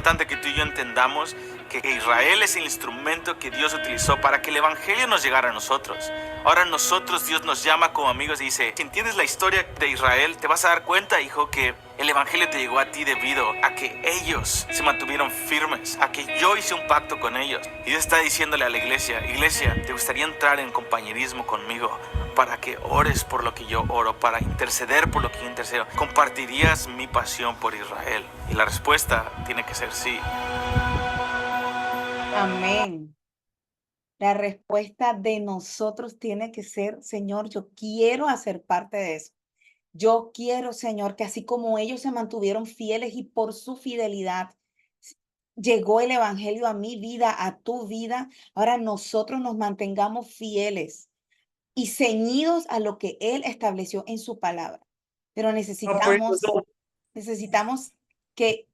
importante que tú y yo entendamos que Israel es el instrumento que Dios utilizó para que el evangelio nos llegara a nosotros. Ahora nosotros, Dios nos llama como amigos y dice, si entiendes la historia de Israel, te vas a dar cuenta, hijo, que el evangelio te llegó a ti debido a que ellos se mantuvieron firmes, a que yo hice un pacto con ellos. Y Dios está diciéndole a la iglesia, iglesia, ¿te gustaría entrar en compañerismo conmigo para que ores por lo que yo oro, para interceder por lo que yo intercedo? ¿Compartirías mi pasión por Israel? Y la respuesta tiene que ser sí. Amén. La respuesta de nosotros tiene que ser, Señor, yo quiero hacer parte de eso. Yo quiero, Señor, que así como ellos se mantuvieron fieles y por su fidelidad llegó el evangelio a mi vida, a tu vida, ahora nosotros nos mantengamos fieles y ceñidos a lo que Él estableció en su palabra. Pero necesitamos que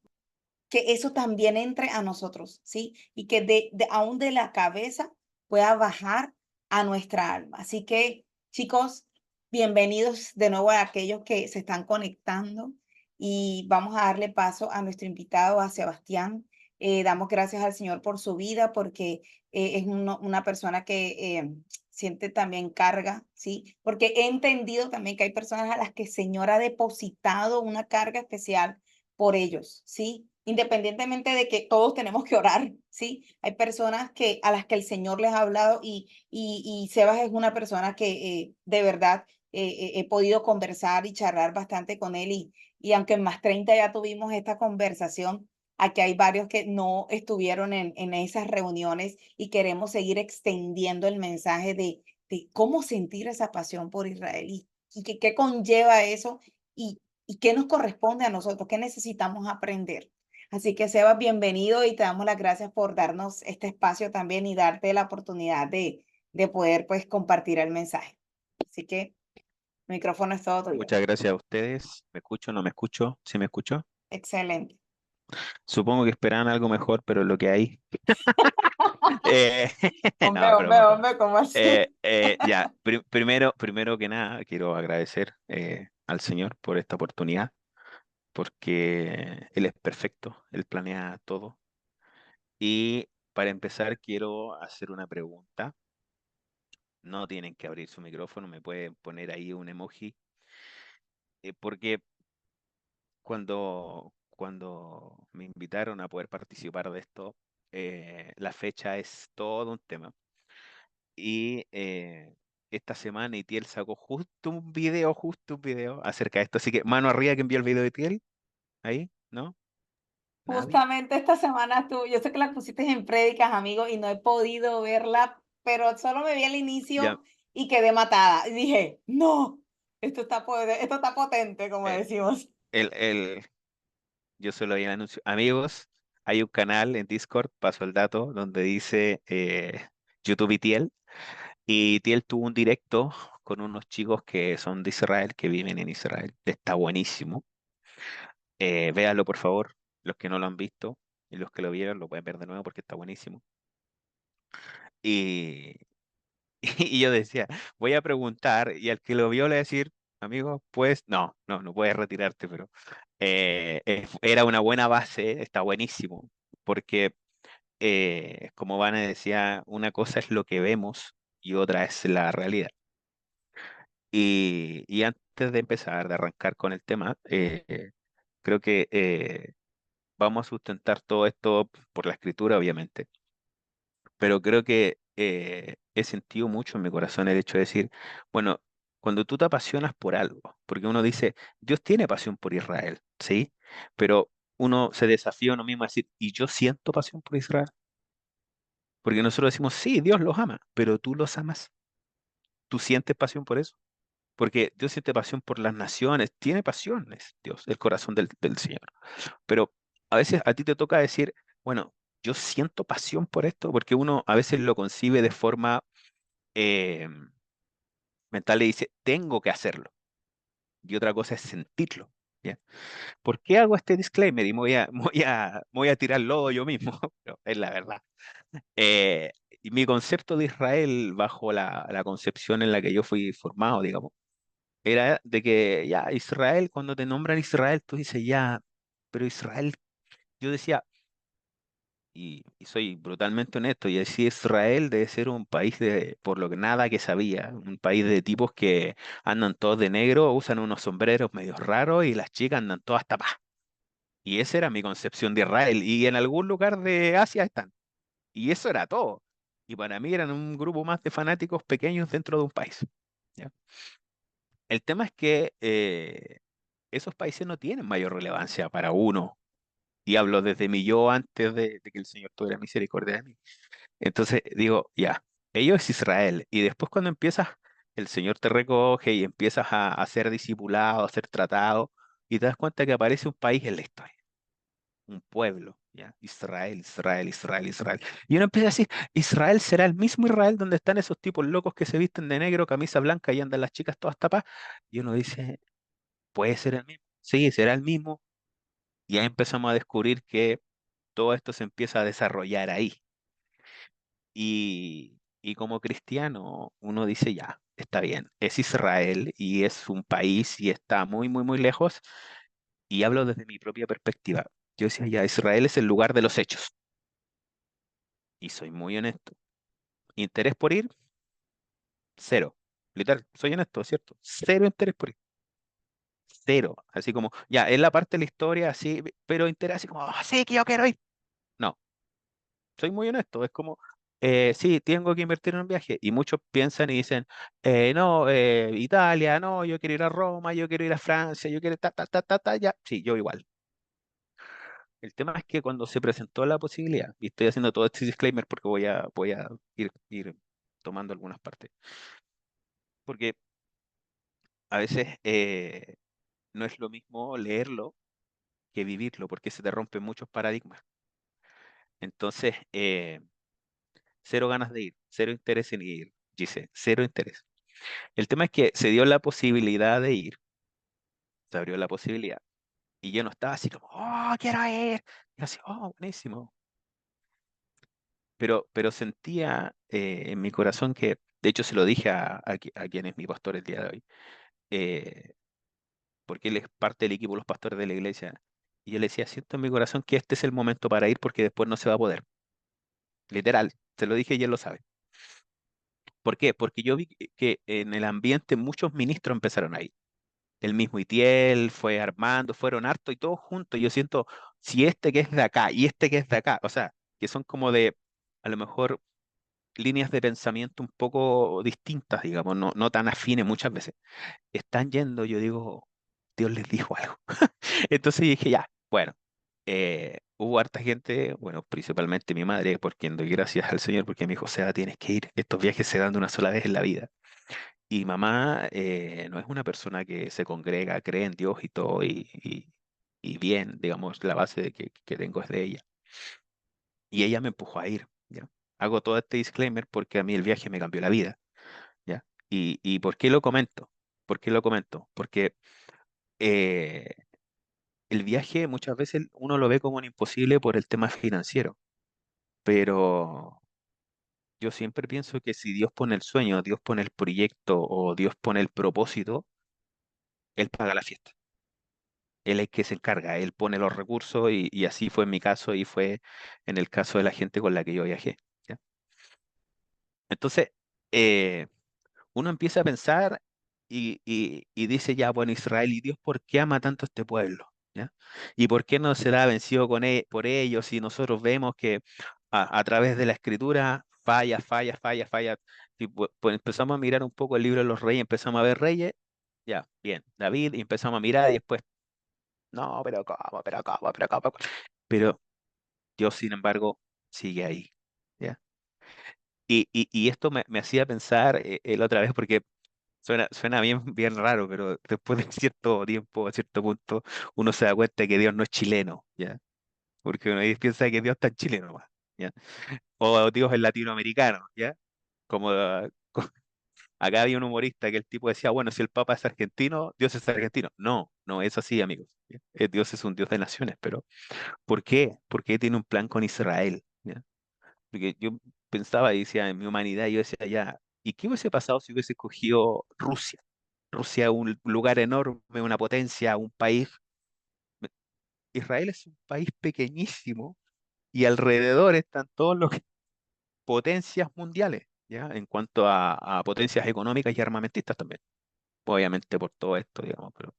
eso también entre a nosotros, ¿sí? Y que aún de la cabeza pueda bajar a nuestra alma. Así que, chicos, bienvenidos de nuevo a aquellos que se están conectando y vamos a darle paso a nuestro invitado, a Sebastián. Damos gracias al Señor por su vida, porque es una persona que siente también carga, ¿sí? Porque he entendido también que hay personas a las que el Señor ha depositado una carga especial por ellos, ¿sí? Independientemente de que todos tenemos que orar, ¿sí? Hay personas a las que el Señor les ha hablado y Sebas es una persona que de verdad he podido conversar y charlar bastante con él y aunque en Más 30 ya tuvimos esta conversación, aquí hay varios que no estuvieron en esas reuniones y queremos seguir extendiendo el mensaje de cómo sentir esa pasión por Israel y qué conlleva eso y qué nos corresponde a nosotros, qué necesitamos aprender. Así que Sebas, bienvenido y te damos las gracias por darnos este espacio también y darte la oportunidad de poder pues compartir el mensaje. Así que el micrófono es todo tuyo. Muchas gracias a ustedes. ¿Me escucho? ¿No me escucho? ¿Sí me escucho? Excelente. Supongo que esperaban algo mejor, pero lo que hay. Eh, Hombre, no, hombre, broma, broma. hombre, ¿cómo así? Ya, primero que nada, quiero agradecer al Señor por esta oportunidad, porque Él es perfecto, Él planea todo. Y para empezar, quiero hacer una pregunta. No tienen que abrir su micrófono, me pueden poner ahí un emoji, porque cuando me invitaron a poder participar de esto, la fecha es todo un tema. Y esta semana Itiel sacó justo un video acerca de esto. Así que mano arriba que envió el video de Itiel. Ahí, ¿no? ¿Nadie? Justamente esta semana tú, yo sé que la pusiste en prédicas, amigo, y no he podido verla, pero solo me vi el Ya, inicio y quedé matada. Y dije, no, esto está potente, como eh, decimos. el, el, yo solo vi el anuncio. Amigos, hay un canal en Discord, paso el dato, donde dice YouTube Itiel. Y Itiel tuvo un directo con unos chicos que son de Israel, que viven en Israel. Está buenísimo. Véanlo, por favor, los que no lo han visto y los que lo vieron lo pueden ver de nuevo porque está buenísimo. Y, y yo decía, voy a preguntar y al que lo vio le voy a decir, amigo, pues no puedes retirarte, pero era una buena base, está buenísimo, porque como Vane decía, una cosa es lo que vemos y otra es la realidad. Y antes de empezar, de arrancar con el tema, creo que vamos a sustentar todo esto por la escritura, obviamente, pero creo que he sentido mucho en mi corazón el hecho de decir, bueno, cuando tú te apasionas por algo, porque uno dice, Dios tiene pasión por Israel, ¿sí? Pero uno se desafía a uno mismo a decir, ¿y yo siento pasión por Israel? Porque nosotros decimos, sí, Dios los ama, pero tú los amas, tú sientes pasión por eso. Porque Dios siente pasión por las naciones, tiene pasiones, Dios, el corazón del Señor. Pero a veces a ti te toca decir, bueno, yo siento pasión por esto, porque uno a veces lo concibe de forma eh, mental y dice, tengo que hacerlo. Y otra cosa es sentirlo. ¿Ya? ¿Por qué hago este disclaimer? Y voy a tirar lodo yo mismo, pero es la verdad. Eh, y mi concepto de Israel, bajo la concepción en la que yo fui formado, digamos, era de que ya Israel, cuando te nombran Israel, tú dices ya, pero Israel, yo decía, y soy brutalmente honesto, y así Israel debe ser un país de, por lo que nada que sabía, un país de tipos que andan todos de negro, usan unos sombreros medio raros y las chicas andan todas tapadas. Y esa era mi concepción de Israel, y en algún lugar de Asia están. Y eso era todo. Y para mí eran un grupo más de fanáticos pequeños dentro de un país. ¿Ya? El tema es que esos países no tienen mayor relevancia para uno. Y hablo desde mi yo antes de que el Señor tuviera misericordia de mí. Entonces digo, ya, ellos es Israel. Y después cuando empiezas, el Señor te recoge y empiezas a ser discipulado, a ser tratado, y te das cuenta que aparece un país en la historia, un pueblo, ¿ya? Israel, Israel, Israel, Israel. Y uno empieza a decir, Israel será el mismo Israel donde están esos tipos locos que se visten de negro, camisa blanca y andan las chicas todas tapadas. Y uno dice, puede ser el mismo. Sí, será el mismo. Y ahí empezamos a descubrir que todo esto se empieza a desarrollar ahí. Y como cristiano, uno dice, ya, está bien, es Israel y es un país y está muy, muy, muy lejos. Y hablo desde mi propia perspectiva. Yo decía, ya, Israel es el lugar de los hechos. Y soy muy honesto. Interés por ir, cero. Literal, soy honesto, ¿cierto? Cero interés por ir. Cero. Así como, ya, es la parte de la historia, así, pero interés así como, "Ah, sí, que yo quiero ir". No, soy muy honesto. Es como, sí, tengo que invertir en un viaje. Y muchos piensan y dicen, no, Italia, no, yo quiero ir a Roma, yo quiero ir a Francia, yo quiero ta, ta, ta, ta, ta, ya. Sí, yo igual. El tema es que cuando se presentó la posibilidad, y estoy haciendo todo este disclaimer porque voy a ir tomando algunas partes, porque a veces no es lo mismo leerlo que vivirlo, porque se te rompen muchos paradigmas. Entonces, cero ganas de ir, cero interés en ir, dice, cero interés. El tema es que se dio la posibilidad de ir, se abrió la posibilidad, y yo no estaba así como, oh, quiero ir, y así, oh, buenísimo. Pero sentía en mi corazón que, de hecho se lo dije a quien es mi pastor el día de hoy, eh, porque él es parte del equipo de los pastores de la iglesia, y yo le decía, siento en mi corazón que este es el momento para ir porque después no se va a poder. Literal, se lo dije y él lo sabe. ¿Por qué? Porque yo vi que en el ambiente muchos ministros empezaron ahí. El mismo Itiel, fue Armando, fueron harto y todos juntos. Yo siento, si este que es de acá y este que es de acá, o sea, que son como de, a lo mejor, líneas de pensamiento un poco distintas, digamos, no tan afines muchas veces, están yendo, yo digo, Dios les dijo algo. Entonces dije, ya, bueno, hubo harta gente, bueno, principalmente mi madre, por quien doy gracias al Señor, porque me dijo, Seba, tienes que ir, estos viajes se dan de una sola vez en la vida. Y mamá no es una persona que se congrega, cree en Dios y todo, y bien, digamos, la base que tengo es de ella. Y ella me empujó a ir, ¿ya? Hago todo este disclaimer porque a mí el viaje me cambió la vida, ¿ya? ¿Y por qué lo comento? ¿Por qué lo comento? Porque eh, el viaje muchas veces uno lo ve como un imposible por el tema financiero, pero yo siempre pienso que si Dios pone el sueño, Dios pone el proyecto o Dios pone el propósito, Él paga la fiesta. Él es el que se encarga, Él pone los recursos y así fue en mi caso y fue en el caso de la gente con la que yo viajé, ¿ya? Entonces, eh, uno empieza a pensar y dice ya, bueno, Israel, ¿y Dios por qué ama tanto a este pueblo? ¿Ya? ¿Y por qué no se da vencido por ellos y nosotros vemos que a través de la escritura falla, falla, falla, falla? Y pues empezamos a mirar un poco el libro de los reyes, empezamos a ver reyes, ya, bien, David, y empezamos a mirar y después, no, pero cómo, pero cómo, pero cómo. Pero Dios, sin embargo, sigue ahí. ¿Ya? Y esto me hacía pensar la otra vez porque suena bien, bien raro, pero después de cierto tiempo, a cierto punto, uno se da cuenta que Dios no es chileno, ¿ya? Porque uno ahí piensa que Dios está en Chile nomás, ¿ya? O Dios es latinoamericano, ¿ya? Como acá había un humorista que el tipo decía, bueno, si el Papa es argentino, Dios es argentino. No, no es así, amigos. ¿Ya? Dios es un Dios de naciones, pero ¿por qué? Porque tiene un plan con Israel, ¿ya? Porque yo pensaba y decía, en mi humanidad, yo decía, ya, ¿y qué hubiese pasado si hubiese escogido Rusia? Rusia, un lugar enorme, una potencia, un país. Israel es un país pequeñísimo y alrededor están todos los potencias mundiales, ¿ya? En cuanto a potencias económicas y armamentistas también, obviamente por todo esto, digamos, pero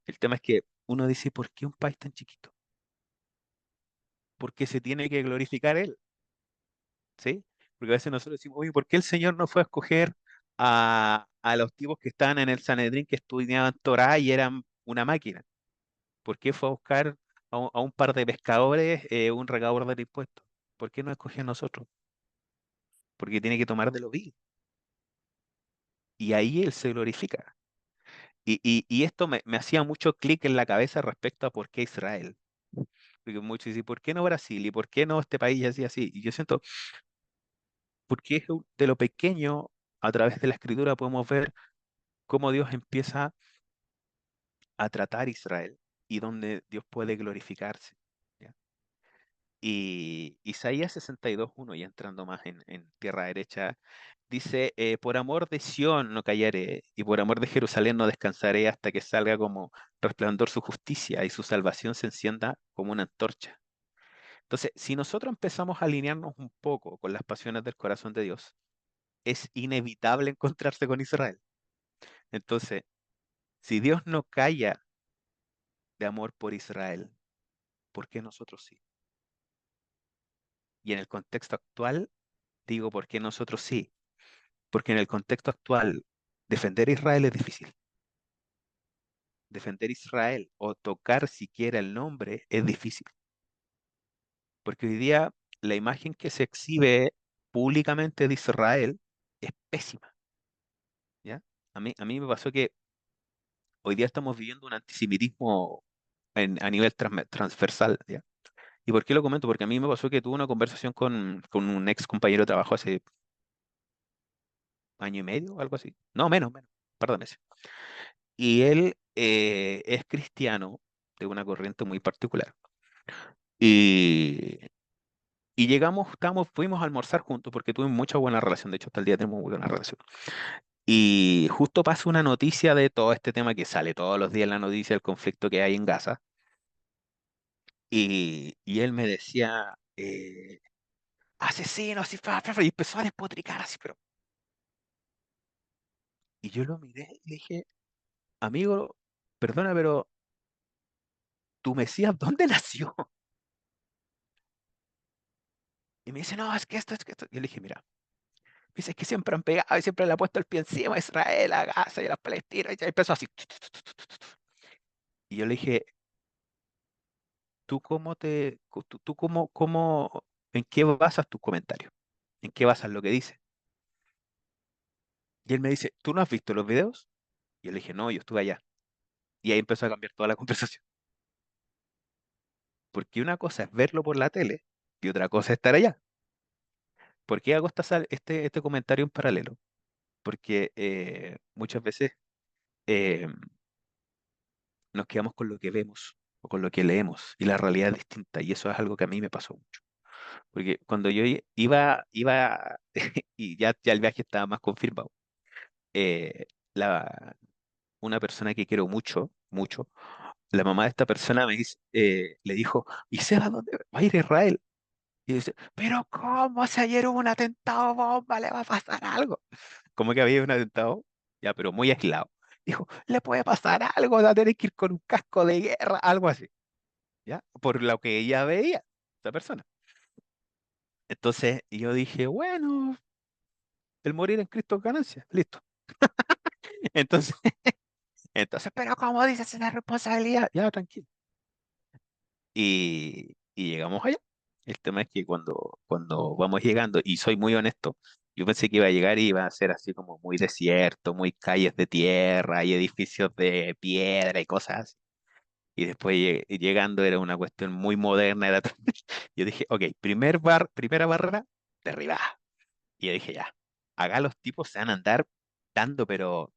el tema es que uno dice, ¿por qué un país tan chiquito? ¿Por qué se tiene que glorificar él? ¿Sí? Porque a veces nosotros decimos, oye, ¿por qué el Señor no fue a escoger a los tipos que estaban en el Sanedrín que estudiaban Torá y eran una máquina? ¿Por qué fue a buscar a un par de pescadores, un recaudador de impuestos? ¿Por qué no escogió a nosotros? Porque tiene que tomar de lo vil. Y ahí Él se glorifica. Y esto me hacía mucho clic en la cabeza respecto a por qué Israel. Porque muchos dicen, ¿por qué no Brasil? ¿Y por qué no este país así, así? Y yo siento, porque de lo pequeño, a través de la escritura, podemos ver cómo Dios empieza a tratar a Israel y donde Dios puede glorificarse. ¿Ya? Y Isaías 62:1, ya entrando más en tierra derecha, dice, por amor de Sión no callaré, y por amor de Jerusalén no descansaré hasta que salga como resplandor su justicia y su salvación se encienda como una antorcha. Entonces, si nosotros empezamos a alinearnos un poco con las pasiones del corazón de Dios, es inevitable encontrarse con Israel. Entonces, si Dios no calla de amor por Israel, ¿por qué nosotros sí? Y en el contexto actual, digo, ¿por qué nosotros sí? Porque en el contexto actual, defender a Israel es difícil. Defender a Israel o tocar siquiera el nombre es difícil. Porque hoy día la imagen que se exhibe públicamente de Israel es pésima, ¿ya? A mí me pasó que hoy día estamos viviendo un antisemitismo a nivel transversal, ¿ya? ¿Y por qué lo comento? Porque a mí me pasó que tuve una conversación con un ex compañero de trabajo hace año y medio, algo así. No, menos, un par de meses. Y él es cristiano de una corriente muy particular. Y, y llegamos, fuimos a almorzar juntos porque tuvimos mucha buena relación. De hecho, hasta el día tenemos muy buena relación. Y justo pasa una noticia de todo este tema que sale todos los días en la noticia, el conflicto que hay en Gaza. Y él me decía, asesinos y y empezó a despotricar así, pero. Y yo lo miré y le dije, amigo, perdona, pero tu Mesías, ¿dónde nació? Y me dice, no, es que esto, es que esto. Y yo le dije, mira, dice, es que siempre han pegado y siempre le han puesto el pie encima a Israel, a Gaza y a las Palestinas. Y empezó así. Y yo le dije, ¿tú cómo tú en qué basas tus comentarios? ¿En qué basas lo que dices? Y él me dice, ¿tú no has visto los videos? Y yo le dije, no, yo estuve allá. Y ahí empezó a cambiar toda la conversación. Porque una cosa es verlo por la tele y otra cosa es estar allá. ¿Por qué hago este comentario en paralelo? Porque muchas veces eh, nos quedamos con lo que vemos o con lo que leemos y la realidad es distinta y eso es algo que a mí me pasó mucho. Porque cuando yo iba y ya el viaje estaba más confirmado, eh, la, una persona que quiero mucho, mucho, la mamá de esta persona le dijo, ¿y Seba dónde va a ir a Israel? Y dice, pero ¿cómo? Si ayer hubo un atentado bomba, le va a pasar algo. ¿Cómo que había un atentado? Ya, pero muy aislado. Dijo, le puede pasar algo, va a tener que ir con un casco de guerra, algo así. ¿Ya? Por lo que ella veía, esa persona. Entonces yo dije, bueno, el morir en Cristo es ganancia, listo. Entonces, pero ¿cómo dices esa responsabilidad? Ya, tranquilo. Y llegamos allá. El tema es que cuando vamos llegando, y soy muy honesto, yo pensé que iba a llegar y iba a ser así como muy desierto, muy calles de tierra y edificios de piedra y cosas así. Y después llegando era una cuestión muy moderna. Yo dije, ok, primera barrera, derribada. Y yo dije, ya, acá los tipos se van a andar dando, pero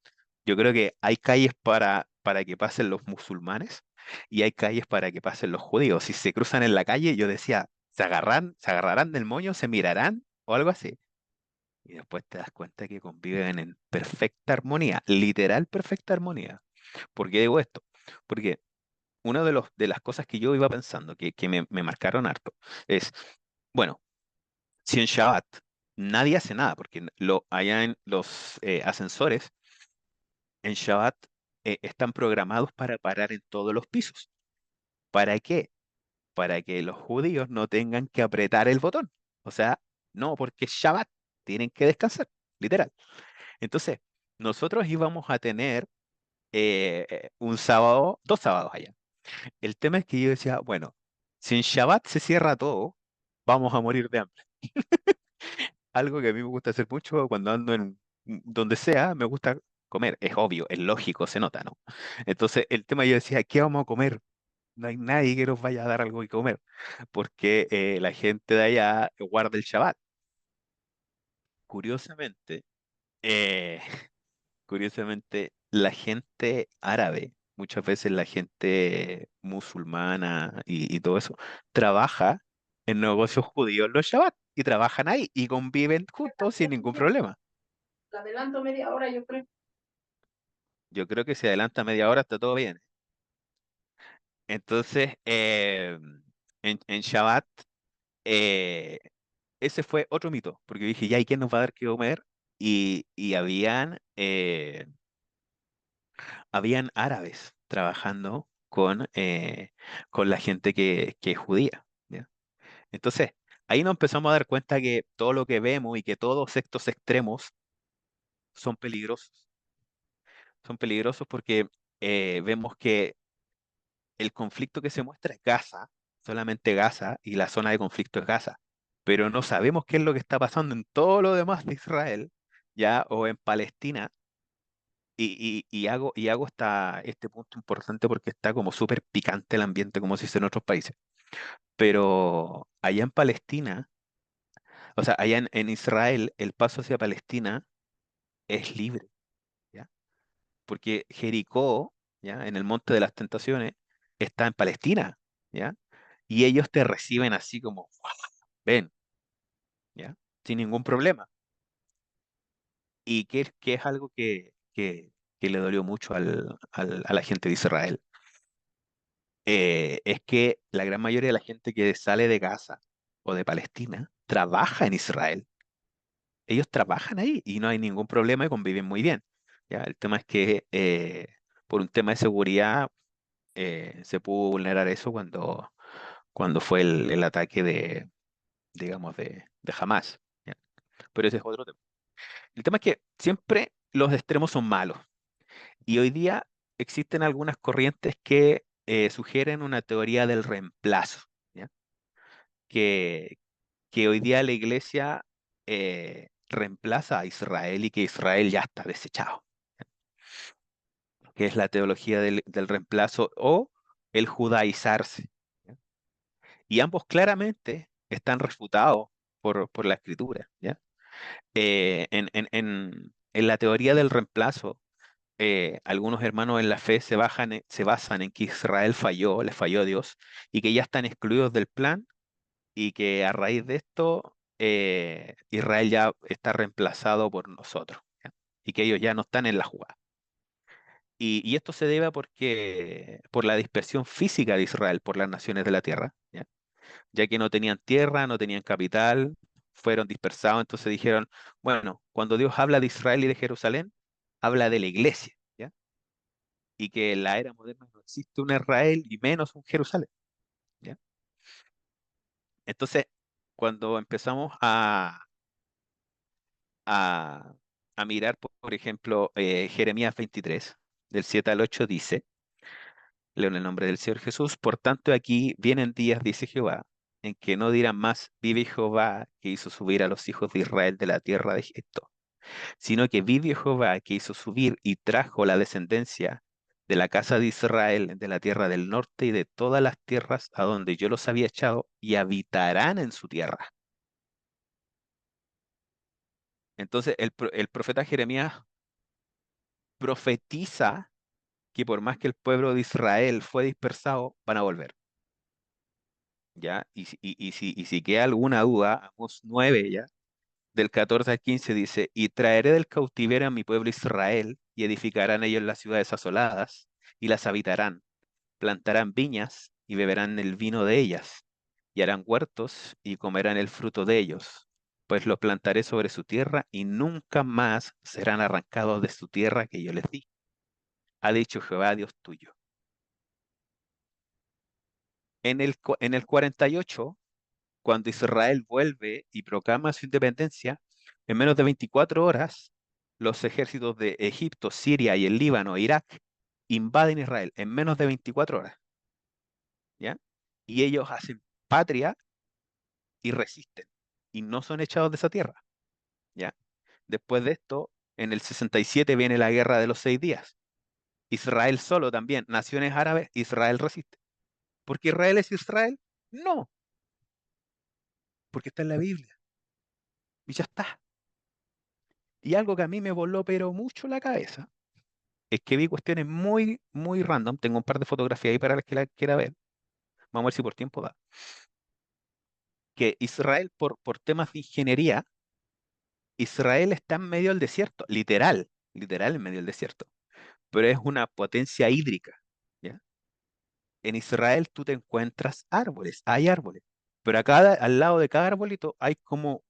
yo creo que hay calles para que pasen los musulmanes y hay calles para que pasen los judíos. Si se cruzan en la calle, yo decía, se agarrarán del moño, se mirarán o algo así. Y después te das cuenta que conviven en perfecta armonía, literal perfecta armonía. ¿Por qué digo esto? Porque una de las cosas que yo iba pensando, que me marcaron harto, es, bueno, si en Shabbat nadie hace nada, porque allá en los ascensores, en Shabbat están programados para parar en todos los pisos. ¿Para qué? Para que los judíos no tengan que apretar el botón. O sea, no, porque es Shabbat, tienen que descansar, literal. Entonces, nosotros íbamos a tener un sábado, 2 sábados allá. El tema es que yo decía, bueno, si en Shabbat se cierra todo, vamos a morir de hambre. Algo que a mí me gusta hacer mucho cuando ando en donde sea, me gusta comer. Es obvio, es lógico, se nota, ¿no? Entonces, el tema yo decía, ¿qué vamos a comer? No hay nadie que nos vaya a dar algo que comer, porque la gente de allá guarda el Shabbat. Curiosamente, eh, curiosamente, la gente árabe, muchas veces la gente musulmana y todo eso, trabaja en negocios judíos los Shabbat y trabajan ahí y conviven juntos sin ningún problema. La adelanto media hora, yo creo. Yo creo que si adelanta media hora está todo bien. Entonces, en Shabbat, eh, ese fue otro mito, porque dije, ya, ¿y quién nos va a dar que comer? Y habían árabes trabajando con la gente que es judía, ¿ya? Entonces, ahí nos empezamos a dar cuenta que todo lo que vemos y que todos estos extremos son peligrosos. Son peligrosos porque vemos que el conflicto que se muestra es Gaza, solamente Gaza, y la zona de conflicto es Gaza, pero no sabemos qué es lo que está pasando en todo lo demás de Israel, ya, o en Palestina. Y hago este punto importante porque está como súper picante el ambiente, como se dice en otros países. Pero allá en Palestina, o sea, allá en Israel, el paso hacia Palestina es libre, ¿ya? Porque Jericó, ¿ya? En el Monte de las Tentaciones, está en Palestina, ¿ya? Y ellos te reciben así como, "Guau, ven, ¿ya? Sin ningún problema. Y que es algo que le dolió mucho a la gente de Israel. Es que la gran mayoría de la gente que sale de Gaza o de Palestina trabaja en Israel. Ellos trabajan ahí y no hay ningún problema y conviven muy bien. Ya, el tema es que por un tema de seguridad se pudo vulnerar eso cuando fue el ataque digamos, de Hamas. ¿Ya? Pero ese es otro tema. El tema es que siempre los extremos son malos y hoy día existen algunas corrientes que sugieren una teoría del reemplazo. ¿Ya? que, que hoy día la iglesia reemplaza a Israel y que Israel ya está desechado, que es la teología del reemplazo o el judaizarse. ¿Ya? Y ambos claramente están refutados por la escritura. ¿Ya? En la teoría del reemplazo, algunos hermanos en la fe se basan en que Israel falló, le falló a Dios, y que ya están excluidos del plan y que a raíz de esto Israel ya está reemplazado por nosotros, ¿ya? Y que ellos ya no están en la jugada. Y esto se debe por la dispersión física de Israel por las naciones de la tierra, ¿ya? Ya que no tenían tierra, no tenían capital, fueron dispersados, entonces dijeron, bueno, cuando Dios habla de Israel y de Jerusalén, habla de la iglesia, ¿ya? Y que en la era moderna no existe un Israel y menos un Jerusalén, ¿ya? Entonces, cuando empezamos a, a mirar, por ejemplo, Jeremías 23, del 7 al 8 dice, leo en el nombre del Señor Jesús, por tanto aquí vienen días, dice Jehová, en que no dirán más, vive Jehová que hizo subir a los hijos de Israel de la tierra de Egipto, sino que vive Jehová que hizo subir y trajo la descendencia de la casa de Israel de la tierra del norte y de todas las tierras a donde yo los había echado y habitarán en su tierra. Entonces el profeta Jeremías profetiza que por más que el pueblo de Israel fue dispersado, van a volver. ¿Ya? Y si queda alguna duda, Amós 9, ¿ya? Del 14 al 15 dice, y traeré del cautiverio a mi pueblo Israel, y edificarán ellos las ciudades asoladas, y las habitarán. plantarán viñas y beberán el vino de ellas, y harán huertos y comerán el fruto de ellos, pues los plantaré sobre su tierra y nunca más serán arrancados de su tierra que yo les di, ha dicho Jehová Dios tuyo. En el 48, cuando Israel vuelve y proclama su independencia, en menos de 24 horas, los ejércitos de Egipto, Siria y el Líbano e Irak invaden Israel en menos de 24 horas, ¿ya? Y ellos hacen patria y resisten, y no son echados de esa tierra, ¿ya? Después de esto, en el 67 viene la Guerra de los 6 días. Israel solo también, naciones árabes, Israel resiste. ¿Por qué Israel es Israel? No, porque está en la Biblia, y ya está. Y algo que a mí me voló pero mucho la cabeza, es que vi cuestiones muy, muy random. Tengo un par de fotografías ahí para el que la quiera ver. Vamos a ver si por tiempo da. Que Israel, por temas de ingeniería, Israel está en medio del desierto, literal, literal en medio del desierto, pero es una potencia hídrica, ¿ya? En Israel tú te encuentras árboles, hay árboles, pero acá al lado de cada arbolito hay como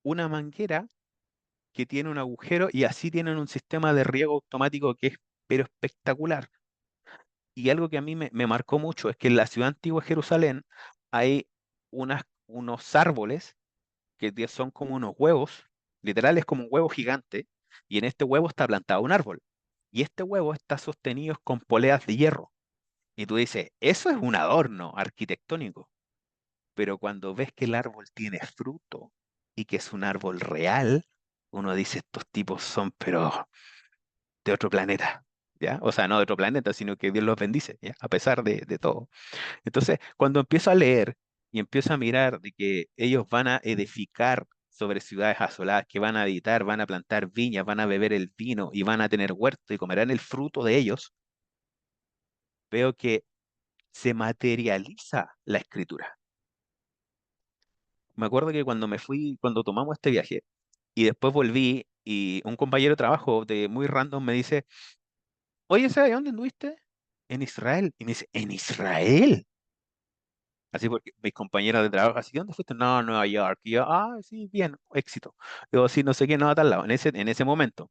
una manguera que tiene un agujero y así tienen un sistema de riego automático que es pero espectacular. Y algo que a mí me marcó mucho es que en la ciudad antigua de Jerusalén hay unos árboles que son como unos huevos, literal es como un huevo gigante, y en este huevo está plantado un árbol. Y este huevo está sostenido con poleas de hierro. Y tú dices, eso es un adorno arquitectónico. Pero cuando ves que el árbol tiene fruto y que es un árbol real, uno dice, estos tipos son, pero de otro planeta, ¿ya? O sea, no de otro planeta, sino que Dios los bendice, ¿ya? A pesar de todo. Entonces, cuando empiezo a leer y empiezo a mirar de que ellos van a edificar sobre ciudades asoladas, que van a editar, van a plantar viñas, van a beber el vino y van a tener huerto y comerán el fruto de ellos, veo que se materializa la escritura. Me acuerdo que cuando me fui, cuando tomamos este viaje y después volví y un compañero de trabajo de muy random me dice, oye, ¿sabes dónde anduviste? En Israel. Y me dice, ¿en Israel? Así porque mis compañeros de trabajo, así, ¿dónde fuiste? No, Nueva York. Y yo, sí, bien, éxito. Digo, sí, no sé qué, no, a tal lado. En ese momento,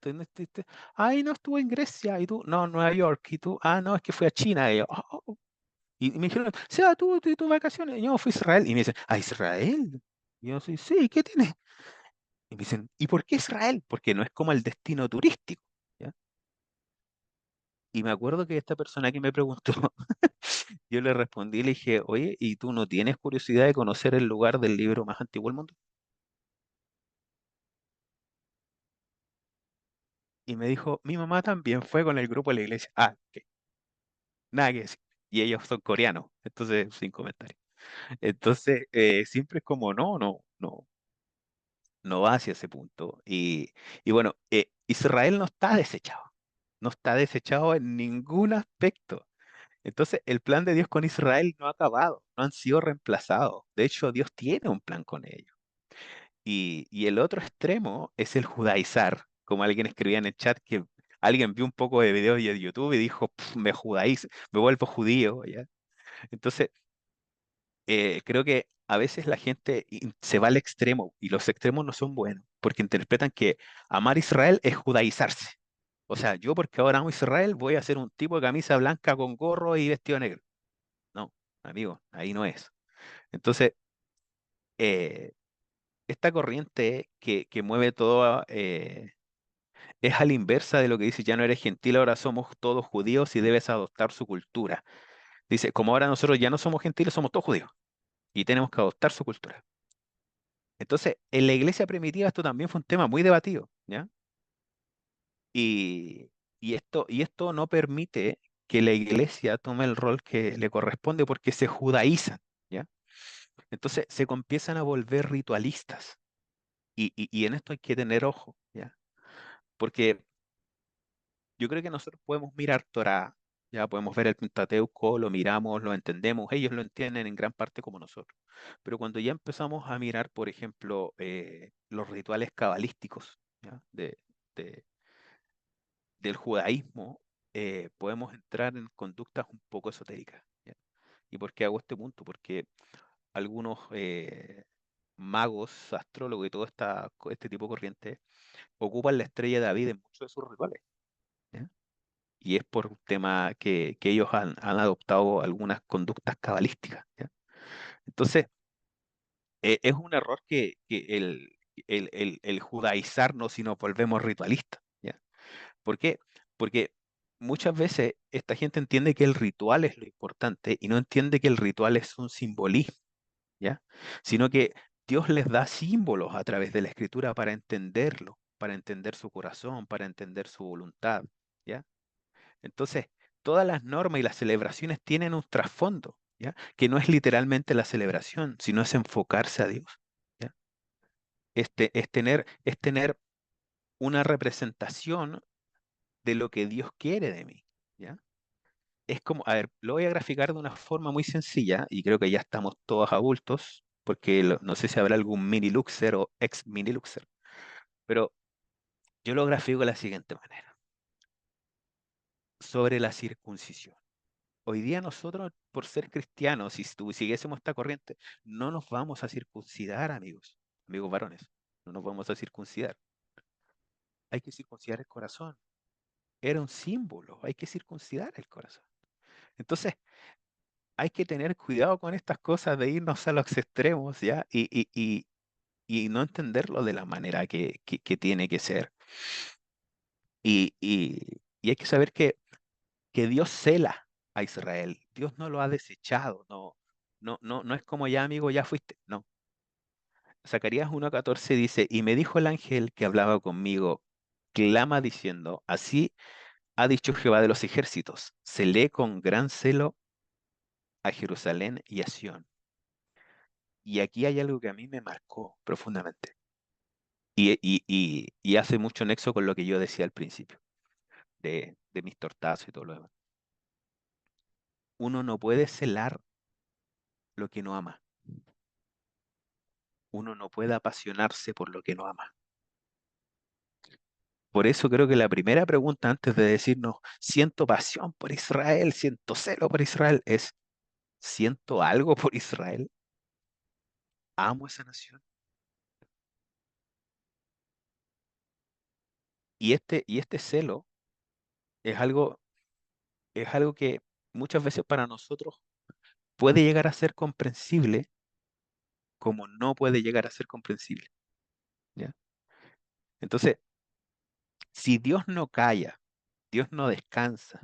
¿dónde estuviste? Ay, no, estuve en Grecia. Y tú, no, Nueva York. Y tú, no, es que fui a China. Y yo, Y me dijeron, Seba, tú vacaciones. Y yo fui a Israel. Y me dicen, ¿a Israel? Y yo, sí, sí, ¿qué tiene? Y me dicen, ¿y por qué Israel? Porque no es como el destino turístico, ¿ya? Y me acuerdo que esta persona que me preguntó, yo le respondí, le dije, oye, ¿y tú no tienes curiosidad de conocer el lugar del libro más antiguo del mundo? Y me dijo, mi mamá también fue con el grupo de la iglesia. Ok, nada que decir. Y ellos son coreanos, entonces sin comentarios. Entonces, siempre es como, no, no, no, no va hacia ese punto. Y bueno, Israel no está desechado, no está desechado en ningún aspecto. Entonces, el plan de Dios con Israel no ha acabado, no han sido reemplazados. De hecho, Dios tiene un plan con ellos. Y el otro extremo es el judaizar, como alguien escribía en el chat que alguien vio un poco de videos de YouTube y dijo, "Pf, me judaizo, me vuelvo judío, ¿ya?". Entonces, creo que a veces la gente se va al extremo y los extremos no son buenos, porque interpretan que amar a Israel es judaizarse. O sea, yo porque ahora amo a Israel voy a ser un tipo de camisa blanca con gorro y vestido negro. No, amigo, ahí no es. Entonces, eh, esta corriente que mueve todo es a la inversa de lo que dice, ya no eres gentil, ahora somos todos judíos y debes adoptar su cultura. Dice, como ahora nosotros ya no somos gentiles, somos todos judíos y tenemos que adoptar su cultura. Entonces, en la iglesia primitiva esto también fue un tema muy debatido, ¿ya? Y, y esto no permite que la iglesia tome el rol que le corresponde porque se judaizan, ¿ya? Entonces se empiezan a volver ritualistas. Y en esto hay que tener ojo, ¿ya? Porque yo creo que nosotros podemos mirar Torá, ya podemos ver el Pentateuco, lo miramos, lo entendemos, ellos lo entienden en gran parte como nosotros. Pero cuando ya empezamos a mirar, por ejemplo, los rituales cabalísticos, ¿ya? De- del judaísmo, podemos entrar en conductas un poco esotéricas, ¿ya? ¿Y por qué hago este punto? Porque algunos magos, astrólogos y todo este tipo de corrientes ocupan la estrella de David en muchos de sus rituales, ¿ya? Y es por un tema que ellos han adoptado algunas conductas cabalísticas, ¿ya? Entonces, es un error que el judaizarnos y nos volvemos ritualistas, ¿ya? ¿Por qué? Porque muchas veces esta gente entiende que el ritual es lo importante y no entiende que el ritual es un simbolismo, ¿ya? Sino que Dios les da símbolos a través de la escritura para entenderlo, para entender su corazón, para entender su voluntad, ¿ya? Entonces, todas las normas y las celebraciones tienen un trasfondo, ¿ya? Que no es literalmente la celebración, sino es enfocarse a Dios, ¿ya? Es tener una representación de lo que Dios quiere de mí, ¿ya? Es como, a ver, lo voy a graficar de una forma muy sencilla y creo que ya estamos todos adultos, porque no sé si habrá algún mini Luxer o ex mini Luxer, pero yo lo grafico de la siguiente manera. Sobre la circuncisión. Hoy día nosotros, por ser cristianos, si siguiésemos esta corriente, no nos vamos a circuncidar, amigos varones, no nos vamos a circuncidar. Hay que circuncidar el corazón. Era un símbolo, hay que circuncidar el corazón. Entonces, hay que tener cuidado con estas cosas de irnos a los extremos, ¿ya? Y no entenderlo de la manera que tiene que ser. Y hay que saber que Dios cela a Israel. Dios no lo ha desechado, no es como ya, amigo, ya fuiste. No. Zacarías 1:14 dice, y me dijo el ángel que hablaba conmigo, clama diciendo, así ha dicho Jehová de los ejércitos, celé con gran celo a Jerusalén y a Sión. Y aquí hay algo que a mí me marcó profundamente y hace mucho nexo con lo que yo decía al principio de mis tortazos y todo lo demás. Uno no puede celar lo que no ama. Uno no puede apasionarse por lo que no ama. Por eso creo que la primera pregunta antes de decirnos, siento pasión por Israel, siento celo por Israel, es, ¿siento algo por Israel? ¿Amo esa nación? Y este celo es algo que muchas veces para nosotros puede llegar a ser comprensible como no puede llegar a ser comprensible, ¿ya? Entonces, si Dios no calla, Dios no descansa,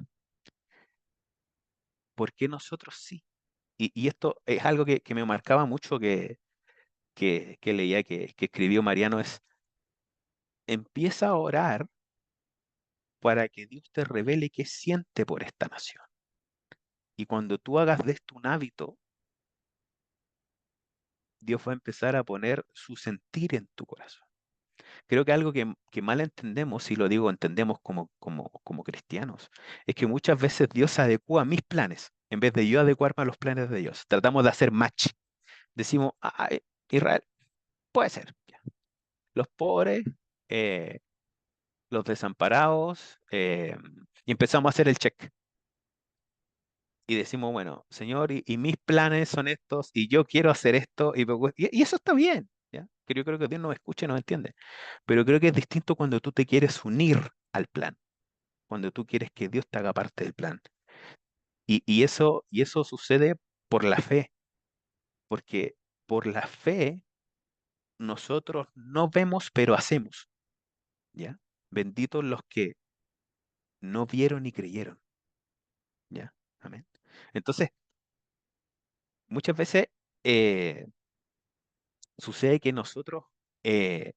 ¿por qué nosotros sí? Y esto es algo que me marcaba mucho que leía, que escribió Mariano, es empieza a orar para que Dios te revele qué siente por esta nación. Y cuando tú hagas de esto un hábito, Dios va a empezar a poner su sentir en tu corazón. Creo que algo que mal entendemos, y lo digo, entendemos como cristianos, es que muchas veces Dios adecua mis planes en vez de yo adecuarme a los planes de Dios. Tratamos de hacer match. Decimos, Israel, puede ser. Ya. Los pobres, eh, los desamparados, y empezamos a hacer el check. Y decimos, bueno, Señor, y mis planes son estos, y yo quiero hacer esto, y eso está bien, ¿ya? Que yo creo que Dios nos escucha y nos entiende. Pero creo que es distinto cuando tú te quieres unir al plan, cuando tú quieres que Dios te haga parte del plan. Y eso sucede por la fe, porque por la fe nosotros no vemos, pero hacemos, ¿ya? Benditos los que no vieron ni creyeron, ¿ya? Amén. Entonces, muchas veces eh, sucede que nosotros eh,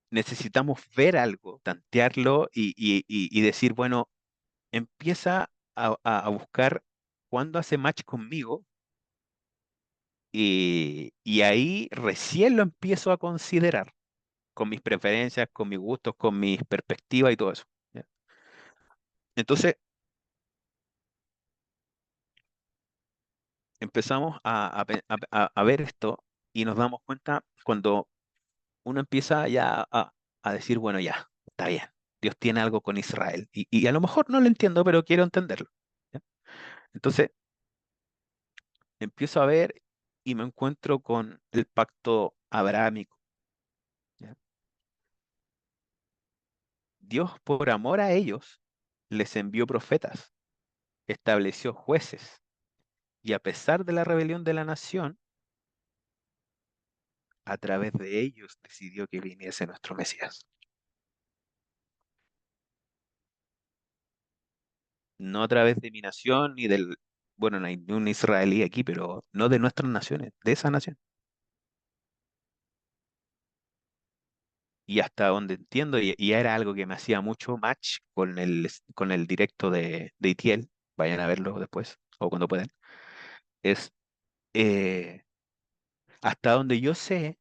necesitamos ver algo, tantearlo y decir, bueno, empieza a buscar cuándo hace match conmigo y ahí recién lo empiezo a considerar con mis preferencias, con mis gustos, con mis perspectivas y todo eso, ¿ya? Entonces empezamos a ver esto y nos damos cuenta cuando uno empieza ya a decir, bueno, ya, está bien, Dios tiene algo con Israel. Y a lo mejor no lo entiendo, pero quiero entenderlo. ¿Ya? Entonces, empiezo a ver y me encuentro con el pacto abrahámico. ¿Ya? Dios, por amor a ellos, les envió profetas, estableció jueces, y a pesar de la rebelión de la nación, a través de ellos decidió que viniese nuestro Mesías. No a través de mi nación ni del, bueno, no hay ni un israelí aquí, pero no de nuestras naciones, de esa nación. Y hasta donde entiendo, y era algo que me hacía mucho match con el directo de Itiel, vayan a verlo después, o cuando puedan, es eh, hasta donde yo sé,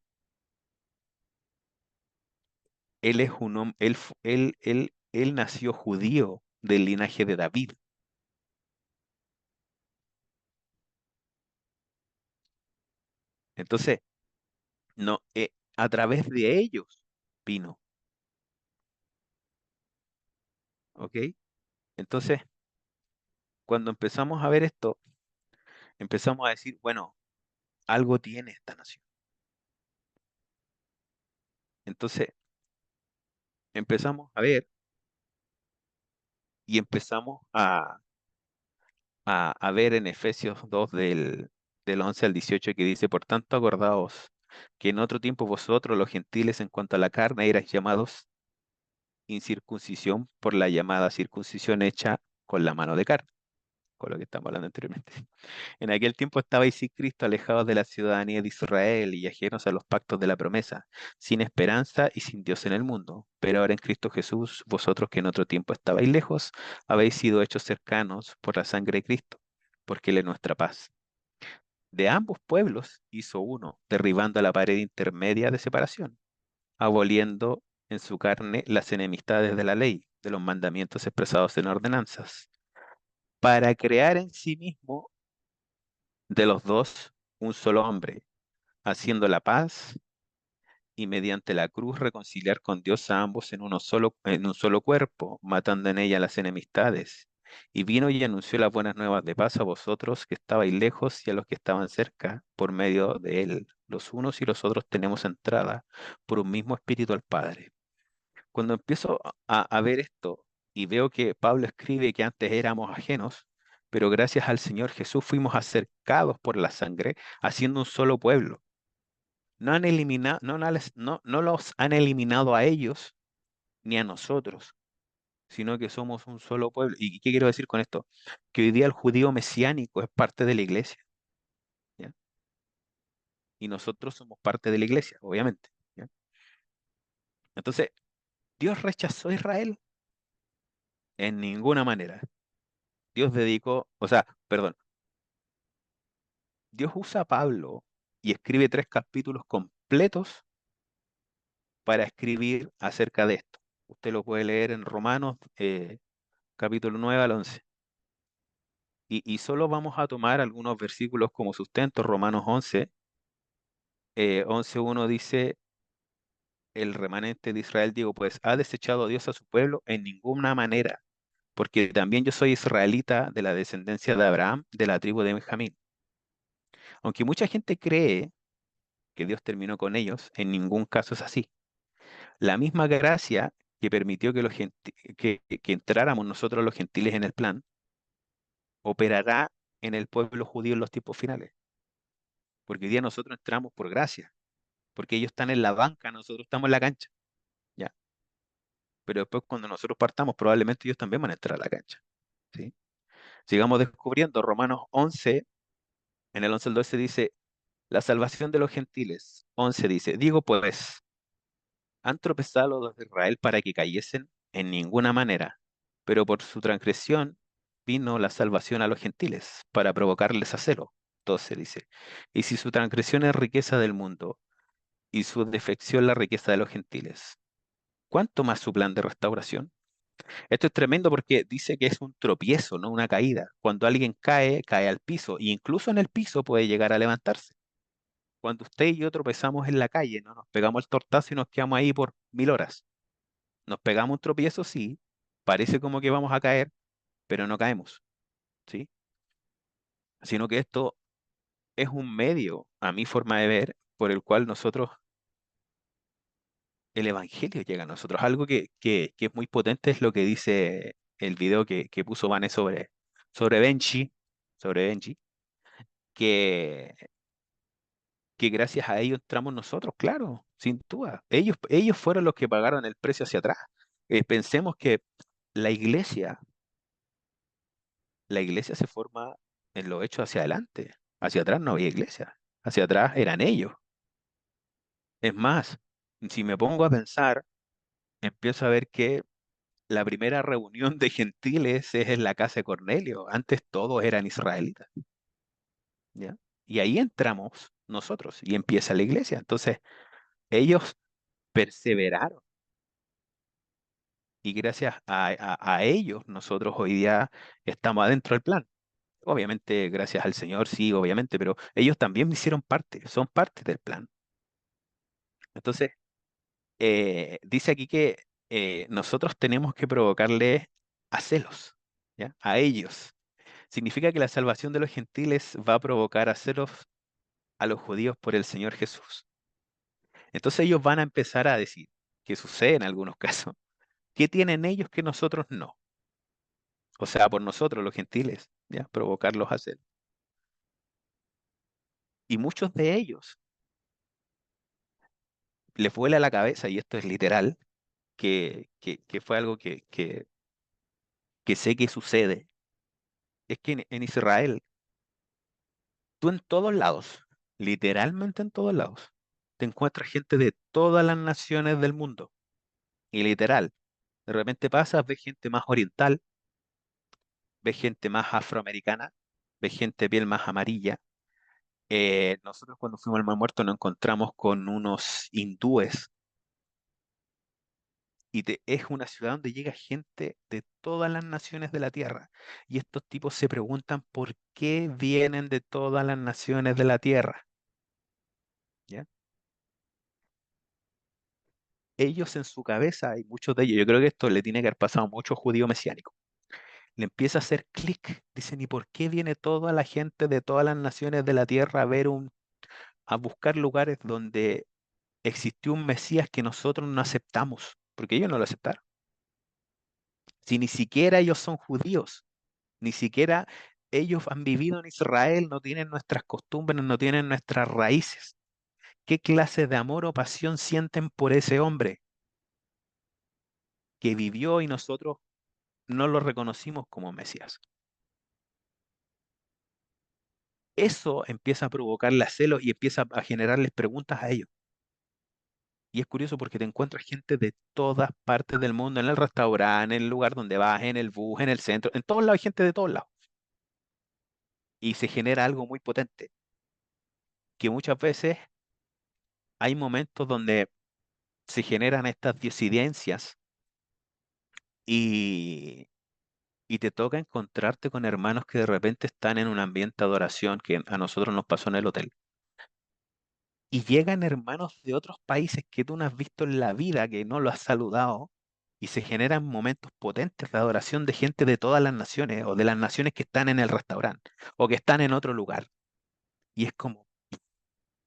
él es un hombre, él nació judío del linaje de David. Entonces, no, a través de ellos vino, ¿ok? Entonces, cuando empezamos a ver esto, empezamos a decir, bueno, algo tiene esta nación. Entonces, empezamos a ver y empezamos a ver en Efesios 2 del 11 al 18 que dice, por tanto, acordaos que en otro tiempo vosotros, los gentiles, en cuanto a la carne, erais llamados incircuncisión por la llamada circuncisión hecha con la mano de carne, con lo que estamos hablando anteriormente. En aquel tiempo estabais sin Cristo, alejados de la ciudadanía de Israel y ajenos a los pactos de la promesa, sin esperanza y sin Dios en el mundo. Pero ahora en Cristo Jesús, vosotros que en otro tiempo estabais lejos, habéis sido hechos cercanos por la sangre de Cristo, porque Él es nuestra paz. De ambos pueblos hizo uno, derribando la pared intermedia de separación, aboliendo en su carne las enemistades de la ley, de los mandamientos expresados en ordenanzas, para crear en sí mismo de los dos un solo hombre, haciendo la paz y mediante la cruz reconciliar con Dios a ambos en un solo cuerpo, matando en ella las enemistades. Y vino y anunció las buenas nuevas de paz a vosotros que estabais lejos y a los que estaban cerca, por medio de él. Los unos y los otros tenemos entrada por un mismo espíritu al Padre. Cuando empiezo a ver esto y veo que Pablo escribe que antes éramos ajenos, pero gracias al Señor Jesús fuimos acercados por la sangre, haciendo un solo pueblo. No han eliminado, no los han eliminado a ellos ni a nosotros, sino que somos un solo pueblo. ¿Y qué quiero decir con esto? Que hoy día el judío mesiánico es parte de la iglesia, ¿ya? Y nosotros somos parte de la iglesia, obviamente, ¿ya? Entonces, ¿Dios rechazó a Israel? En ninguna manera. Dios dedicó, o sea, perdón, Dios usa a Pablo y escribe 3 capítulos completos para escribir acerca de esto. Usted lo puede leer en Romanos capítulo 9 al 11. Y solo vamos a tomar algunos versículos como sustento. Romanos 11, 11:1 dice, el remanente de Israel, digo, pues ha desechado Dios a su pueblo en ninguna manera, porque también yo soy israelita de la descendencia de Abraham, de la tribu de Benjamín. Aunque mucha gente cree que Dios terminó con ellos, en ningún caso es así. La misma gracia que permitió que, que entráramos nosotros los gentiles en el plan, operará en el pueblo judío en los tiempos finales. Porque hoy día nosotros entramos por gracia, porque ellos están en la banca, nosotros estamos en la cancha, ¿ya? Pero después cuando nosotros partamos, probablemente ellos también van a entrar a la cancha, ¿sí? Sigamos descubriendo, Romanos 11, en el 11 al 12 dice, la salvación de los gentiles. 11 dice, digo pues, han tropezado los de Israel para que cayesen en ninguna manera, pero por su transgresión vino la salvación a los gentiles, para provocarles a celo. 12 dice, y si su transgresión es riqueza del mundo, y su defección la riqueza de los gentiles, ¿cuánto más su plan de restauración? Esto es tremendo porque dice que es un tropiezo, no una caída. Cuando alguien cae, cae al piso, e incluso en el piso puede llegar a levantarse. Cuando usted y yo tropezamos en la calle, no nos pegamos el tortazo y nos quedamos ahí por 1000 horas. Nos pegamos un tropiezo, sí, parece como que vamos a caer, pero no caemos, ¿sí? Sino que esto es un medio, a mi forma de ver, por el cual nosotros, el Evangelio llega a nosotros. Algo que es muy potente es lo que dice el video que puso Vane sobre Benji, que, que gracias a ellos entramos nosotros, claro, sin duda. Ellos fueron los que pagaron el precio hacia atrás. Pensemos que la iglesia, la iglesia se forma en los hechos hacia adelante. Hacia atrás no había iglesia. Hacia atrás eran ellos. Es más, si me pongo a pensar, empiezo a ver que la primera reunión de gentiles es en la casa de Cornelio. Antes todos eran israelitas, ¿ya? Y ahí entramos nosotros y empieza la iglesia. Entonces, ellos perseveraron y gracias a ellos nosotros hoy día estamos adentro del plan. Obviamente, gracias al Señor, sí, obviamente, pero ellos también hicieron parte, son parte del plan. Entonces, dice aquí que nosotros tenemos que provocarle a celos, ¿ya? A ellos. Significa que la salvación de los gentiles va a provocar a celos a los judíos por el Señor Jesús. Entonces ellos van a empezar a decir, que sucede en algunos casos, ¿qué tienen ellos que nosotros no? O sea, por nosotros los gentiles, ¿ya? Provocarlos a celos. Y muchos de ellos les vuela la cabeza, y esto es literal, que fue algo que sé que sucede, es que en Israel, tú en todos lados, literalmente en todos lados, te encuentras gente de todas las naciones del mundo. Y literal, de repente pasas, ves gente más oriental, ves gente más afroamericana, ves gente de piel más amarilla. Nosotros cuando fuimos al Mar Muerto nos encontramos con unos hindúes y es una ciudad donde llega gente de todas las naciones de la tierra. Y estos tipos se preguntan por qué vienen de todas las naciones de la tierra. ¿Ya? Ellos en su cabeza, y muchos de ellos, yo creo que esto le tiene que haber pasado a muchos judíos mesiánicos, le empieza a hacer clic. Dicen, ¿y por qué viene toda la gente de todas las naciones de la tierra a buscar lugares donde existió un Mesías que nosotros no aceptamos? Porque ellos no lo aceptaron. Si ni siquiera ellos son judíos, ni siquiera ellos han vivido en Israel, no tienen nuestras costumbres, no tienen nuestras raíces. ¿Qué clase de amor o pasión sienten por ese hombre que vivió y nosotros no lo reconocimos como Mesías? Eso empieza a provocarle celos y empieza a generarles preguntas a ellos. Y es curioso porque te encuentras gente de todas partes del mundo, en el restaurante, en el lugar donde vas, en el bus, en el centro, en todos lados hay gente de todos lados. Y se genera algo muy potente, que muchas veces hay momentos donde se generan estas disidencias y, y te toca encontrarte con hermanos que de repente están en un ambiente de adoración que a nosotros nos pasó en el hotel. Y llegan hermanos de otros países que tú no has visto en la vida, que no lo has saludado, y se generan momentos potentes de adoración de gente de todas las naciones o de las naciones que están en el restaurante o que están en otro lugar. Y es como,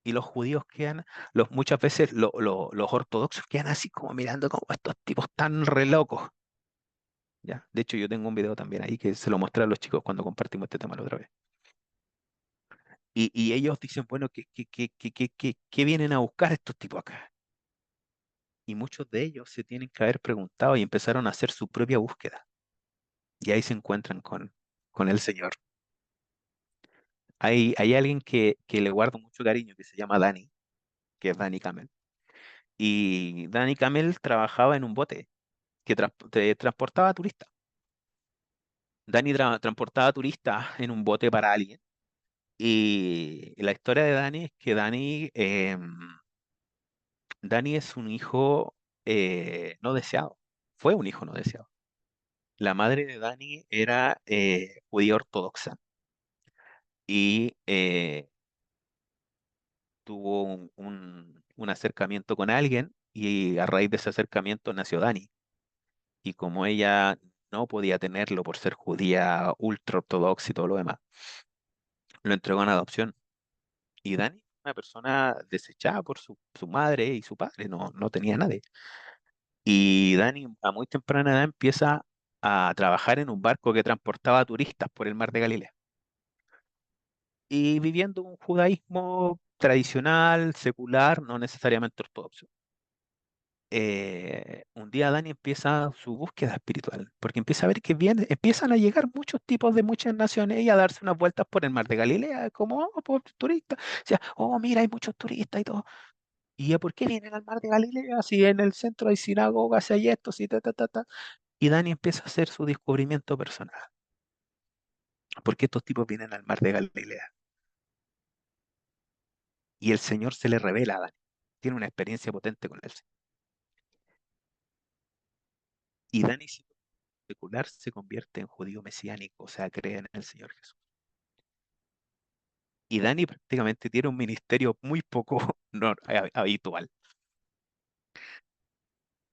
y los judíos quedan, muchas veces los ortodoxos quedan así como mirando como estos tipos tan re locos. ¿Ya? De hecho, yo tengo un video también ahí que se lo mostré a los chicos cuando compartimos este tema la otra vez. Y ellos dicen, bueno, ¿qué vienen a buscar estos tipos acá? Y muchos de ellos se tienen que haber preguntado y empezaron a hacer su propia búsqueda. Y ahí se encuentran con el Señor. Hay alguien que le guardo mucho cariño, que se llama Dani, que es Dani Camel. Y Dani Camel trabajaba en un bote que transportaba turistas. Dani transportaba turistas en un bote para alguien. Y la historia de Dani es que Dani es un hijo no deseado. Fue un hijo no deseado. La madre de Dani era judía ortodoxa y tuvo un acercamiento con alguien y a raíz de ese acercamiento nació Dani. y como ella no podía tenerlo por ser judía, ultra ortodoxa y todo lo demás, lo entregó en adopción. Y Dani, una persona desechada por su madre y su padre, no tenía nadie. Y Dani a muy temprana edad empieza a trabajar en un barco que transportaba turistas por el mar de Galilea. Y viviendo un judaísmo tradicional, secular, no necesariamente ortodoxo. Un día Dani empieza su búsqueda espiritual, porque empieza a ver que empiezan a llegar muchos tipos de muchas naciones y a darse unas vueltas por el mar de Galilea, como por turistas. O sea, oh, mira, hay muchos turistas y todo. ¿Y por qué vienen al mar de Galilea? Si en el centro hay sinagogas, hay esto, si ta, ta, ta, ta. Y Dani empieza a hacer su descubrimiento personal. ¿Por qué estos tipos vienen al mar de Galilea? Y el Señor se le revela a Dani. Tiene una experiencia potente con él. Y Dani, siendo secular, se convierte en judío mesiánico, o sea, cree en el Señor Jesús. Y Dani prácticamente tiene un ministerio muy poco habitual.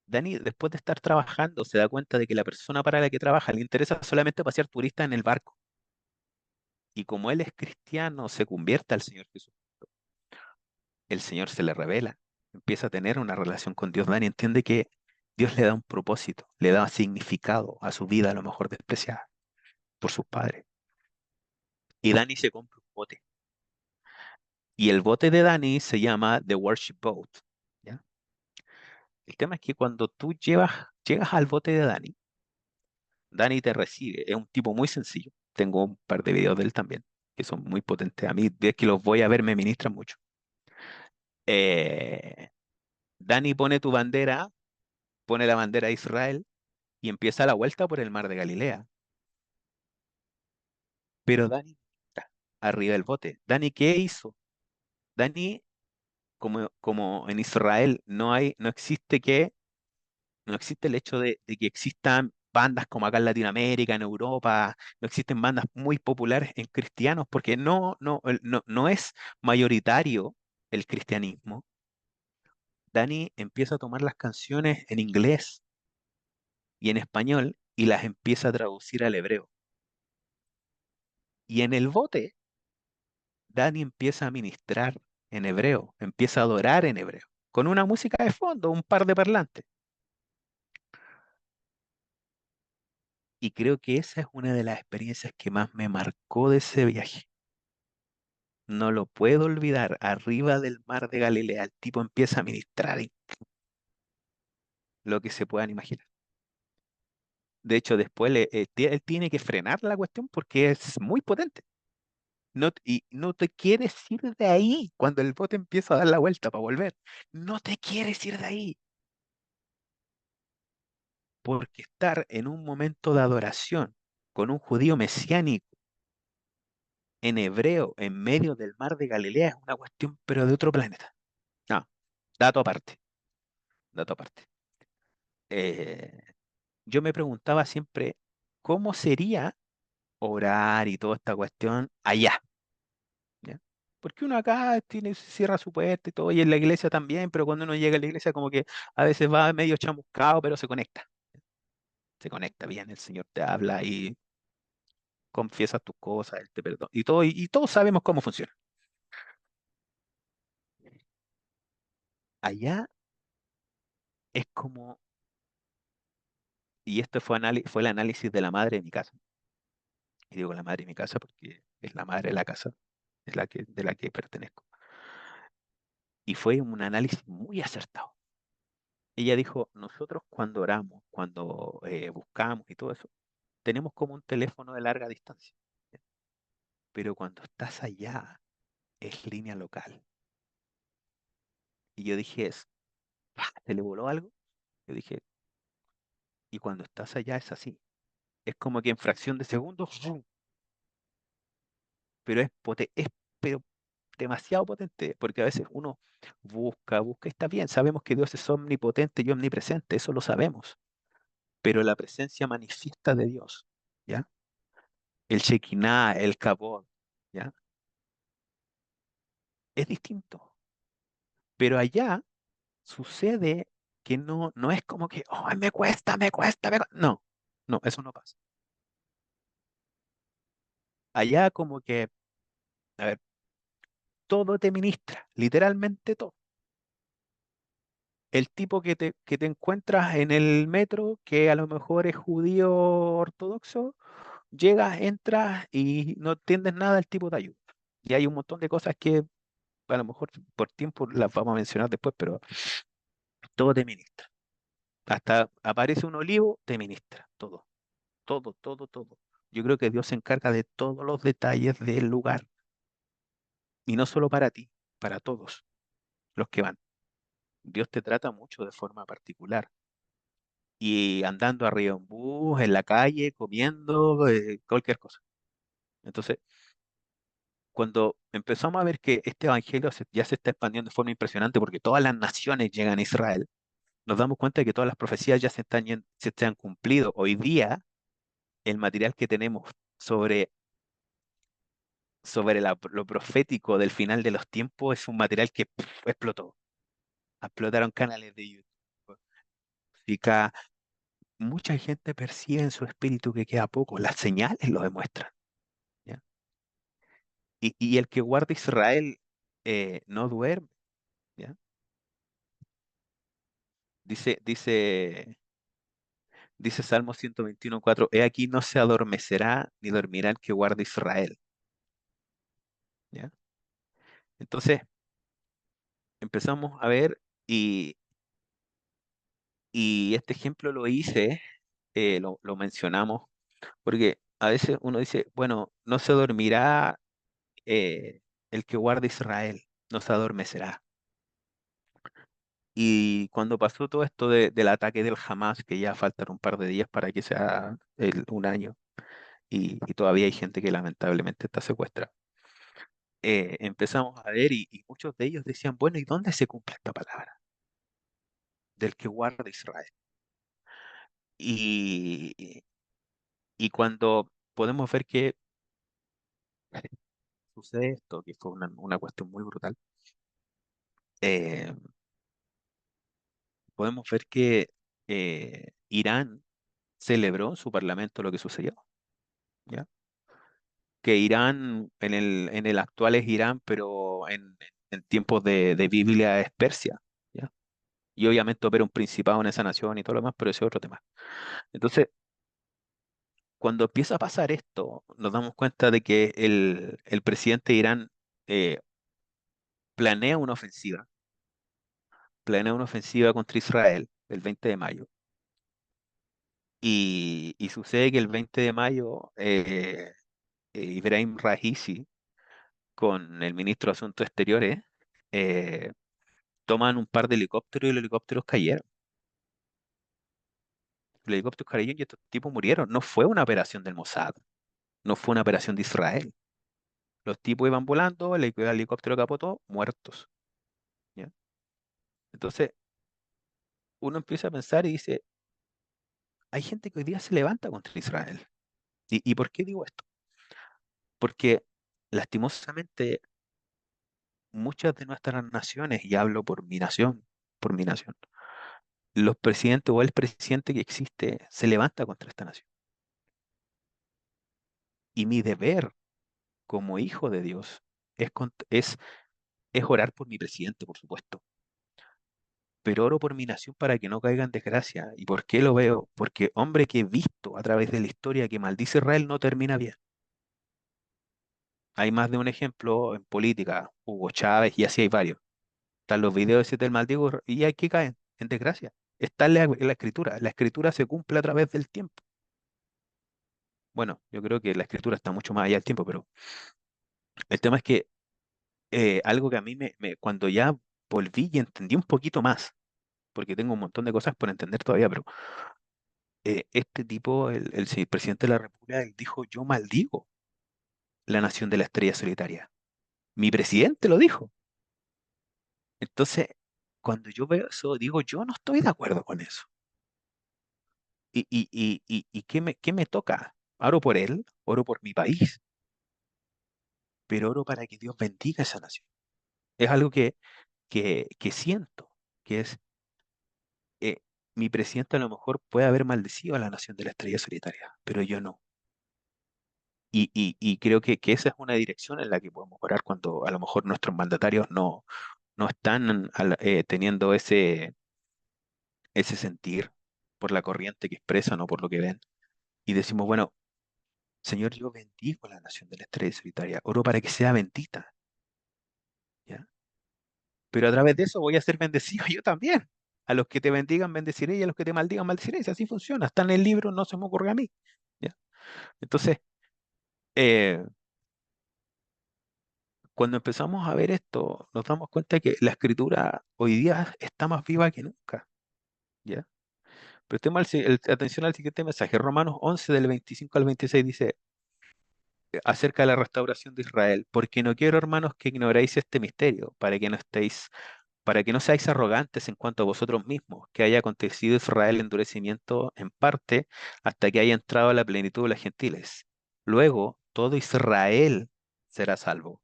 Dani, después de estar trabajando, se da cuenta de que la persona para la que trabaja le interesa solamente pasear turistas en el barco. Y como él es cristiano, se convierte al Señor Jesús. El Señor se le revela, empieza a tener una relación con Dios. Dani entiende que Dios le da un propósito, le da significado a su vida, a lo mejor despreciada por sus padres. Y Dani se compra un bote. Y el bote de Dani se llama The Worship Boat. ¿Ya? El tema es que cuando tú llegas al bote de Dani, Dani te recibe. Es un tipo muy sencillo. Tengo un par de videos de él también, que son muy potentes. A mí, desde que los voy a ver, me ministran mucho. Eh, Dani pone la bandera de Israel y empieza la vuelta por el mar de Galilea. Pero Dani está arriba del bote. ¿Dani qué hizo? Dani, como en Israel no existe el hecho de que existan bandas como acá en Latinoamérica, en Europa, no existen bandas muy populares en cristianos, porque no es mayoritario el cristianismo. Dani empieza a tomar las canciones en inglés y en español y las empieza a traducir al hebreo. Y en el bote, Dani empieza a ministrar en hebreo, empieza a adorar en hebreo, con una música de fondo, un par de parlantes. Y creo que esa es una de las experiencias que más me marcó de ese viaje. No lo puedo olvidar. Arriba del mar de Galilea, el tipo empieza a ministrar y lo que se puedan imaginar. De hecho, después él tiene que frenar la cuestión porque es muy potente. Y no te quieres ir de ahí cuando el bote empieza a dar la vuelta para volver. No te quieres ir de ahí. Porque estar en un momento de adoración con un judío mesiánico en hebreo en medio del mar de Galilea es una cuestión, pero de otro planeta. No, dato aparte, dato aparte. Eh, yo me preguntaba siempre, ¿cómo sería orar y toda esta cuestión allá? ¿Ya? Porque uno acá cierra su puerta y todo, y en la iglesia también, pero cuando uno llega a la iglesia como que a veces va medio chamuscado, pero se conecta. Se conecta bien, el Señor te habla y confiesas tus cosas, Él te perdona. Y todos sabemos cómo funciona. Allá es como, y este fue el análisis de la madre de mi casa. Y digo la madre de mi casa porque es la madre de la casa, de la que pertenezco. Y fue un análisis muy acertado. Ella dijo, nosotros cuando oramos, cuando buscamos y todo eso, tenemos como un teléfono de larga distancia. Pero cuando estás allá, es línea local. Y yo dije, "Ah, ¿se le voló algo?" Yo dije, y cuando estás allá es así. Es como que en fracción de segundos, ¡fum! Pero es pero demasiado potente, porque a veces uno busca, y está bien, sabemos que Dios es omnipotente y omnipresente, eso lo sabemos, pero la presencia manifiesta de Dios, ¿ya? El Shekinah, el Kabod, ¿ya? Es distinto, pero allá sucede que no es como que, oh, me cuesta, me cuesta, me cuesta. No, no, eso no pasa. Allá como que, a ver, todo te ministra, literalmente todo. El tipo que te encuentras en el metro, que a lo mejor es judío ortodoxo, llegas, entras y no entiendes nada, el tipo te ayuda. Y hay un montón de cosas que a lo mejor por tiempo las vamos a mencionar después, pero todo te ministra. Hasta aparece un olivo, te ministra. Todo, todo, todo, todo. Yo creo que Dios se encarga de todos los detalles del lugar. Y no solo para ti, para todos los que van. Dios te trata mucho de forma particular. Y andando arriba en bus, en la calle, comiendo, cualquier cosa. Entonces, cuando empezamos a ver que este evangelio ya se está expandiendo de forma impresionante porque todas las naciones llegan a Israel, nos damos cuenta de que todas las profecías ya se han cumplido. Hoy día, el material que tenemos sobre, lo profético del final de los tiempos es un material que explotó. Explotaron canales de YouTube. Música. Mucha gente percibe en su espíritu que queda poco. Las señales lo demuestran. ¿Ya? Y el que guarda Israel no duerme. ¿Ya? Dice Salmo 121:4, he aquí no se adormecerá ni dormirá el que guarda Israel. ¿Ya? Entonces empezamos a ver y este ejemplo lo hice, lo mencionamos, porque a veces uno dice, bueno, no se dormirá el que guarda Israel, no se adormecerá. Y cuando pasó todo esto del ataque del Hamas, que ya faltan un par de días para que sea un año, y todavía hay gente que lamentablemente está secuestrada, empezamos a ver y muchos de ellos decían, bueno, ¿y dónde se cumple esta palabra? Del que guarda Israel. Y, y cuando podemos ver que sucede esto, que fue una cuestión muy brutal, eh, podemos ver que Irán celebró en su parlamento lo que sucedió, ¿ya? Que Irán, en el actual es Irán, pero en tiempos de Biblia es Persia, ¿ya? Y obviamente opera un principado en esa nación y todo lo demás, pero ese es otro tema. Entonces, cuando empieza a pasar esto, nos damos cuenta de que el presidente de Irán eh, planea una ofensiva, planea una ofensiva contra Israel el 20 de mayo. Y sucede que el 20 de mayo Ibrahim Raisi, con el ministro de Asuntos Exteriores, eh, toman un par de helicópteros y los helicópteros cayeron. Los helicópteros cayeron y estos tipos murieron. No fue una operación del Mossad, no fue una operación de Israel. Los tipos iban volando, el helicóptero capotó, muertos. ¿Ya? Entonces, uno empieza a pensar y dice, hay gente que hoy día se levanta contra Israel. ¿Y por qué digo esto? Porque lastimosamente muchas de nuestras naciones, y hablo por mi nación, los presidentes o el presidente que existe se levanta contra esta nación. Y mi deber como hijo de Dios es orar por mi presidente, por supuesto, pero oro por mi nación para que no caiga en desgracia. ¿Y por qué lo veo? Porque hombre que he visto a través de la historia que maldice Israel no termina bien. Hay más de un ejemplo en política, Hugo Chávez y así hay varios. Están los videos del maldigo y aquí caen en desgracia. Está en la escritura. La escritura se cumple a través del tiempo. Bueno, yo creo que la escritura está mucho más allá del tiempo, pero el tema es que algo que a mí cuando ya volví y entendí un poquito más, porque tengo un montón de cosas por entender todavía, pero este tipo, presidente de la República, él dijo, yo maldigo la nación de la estrella solitaria. Mi presidente lo dijo. Entonces, cuando yo veo eso, digo, yo no estoy de acuerdo con eso. ¿Y qué me toca? Oro por él, oro por mi país, pero oro para que Dios bendiga esa nación. Es algo que siento, que es mi presidente a lo mejor puede haber maldecido a la nación de la estrella solitaria, pero yo no. Y creo que esa es una dirección en la que podemos orar cuando a lo mejor nuestros mandatarios no están teniendo ese sentir por la corriente que expresan o por lo que ven. Y decimos, bueno, Señor, yo bendigo a la nación de la estrella solitaria, oro para que sea bendita, ¿ya? Pero a través de eso voy a ser bendecido yo también. A los que te bendigan, bendeciré, y a los que te maldigan, maldeciré. Y así funciona. Está en el libro, no se me ocurre a mí, ¿ya? Entonces, eh, cuando empezamos a ver esto, nos damos cuenta que la escritura hoy día está más viva que nunca, ¿ya? Prestemos atención al siguiente mensaje. Romanos 11 del 25 al 26 dice acerca de la restauración de Israel, porque no quiero, hermanos, que ignoréis este misterio, para que no seáis arrogantes en cuanto a vosotros mismos, que haya acontecido Israel endurecimiento en parte hasta que haya entrado a la plenitud de los gentiles. Luego todo Israel será salvo.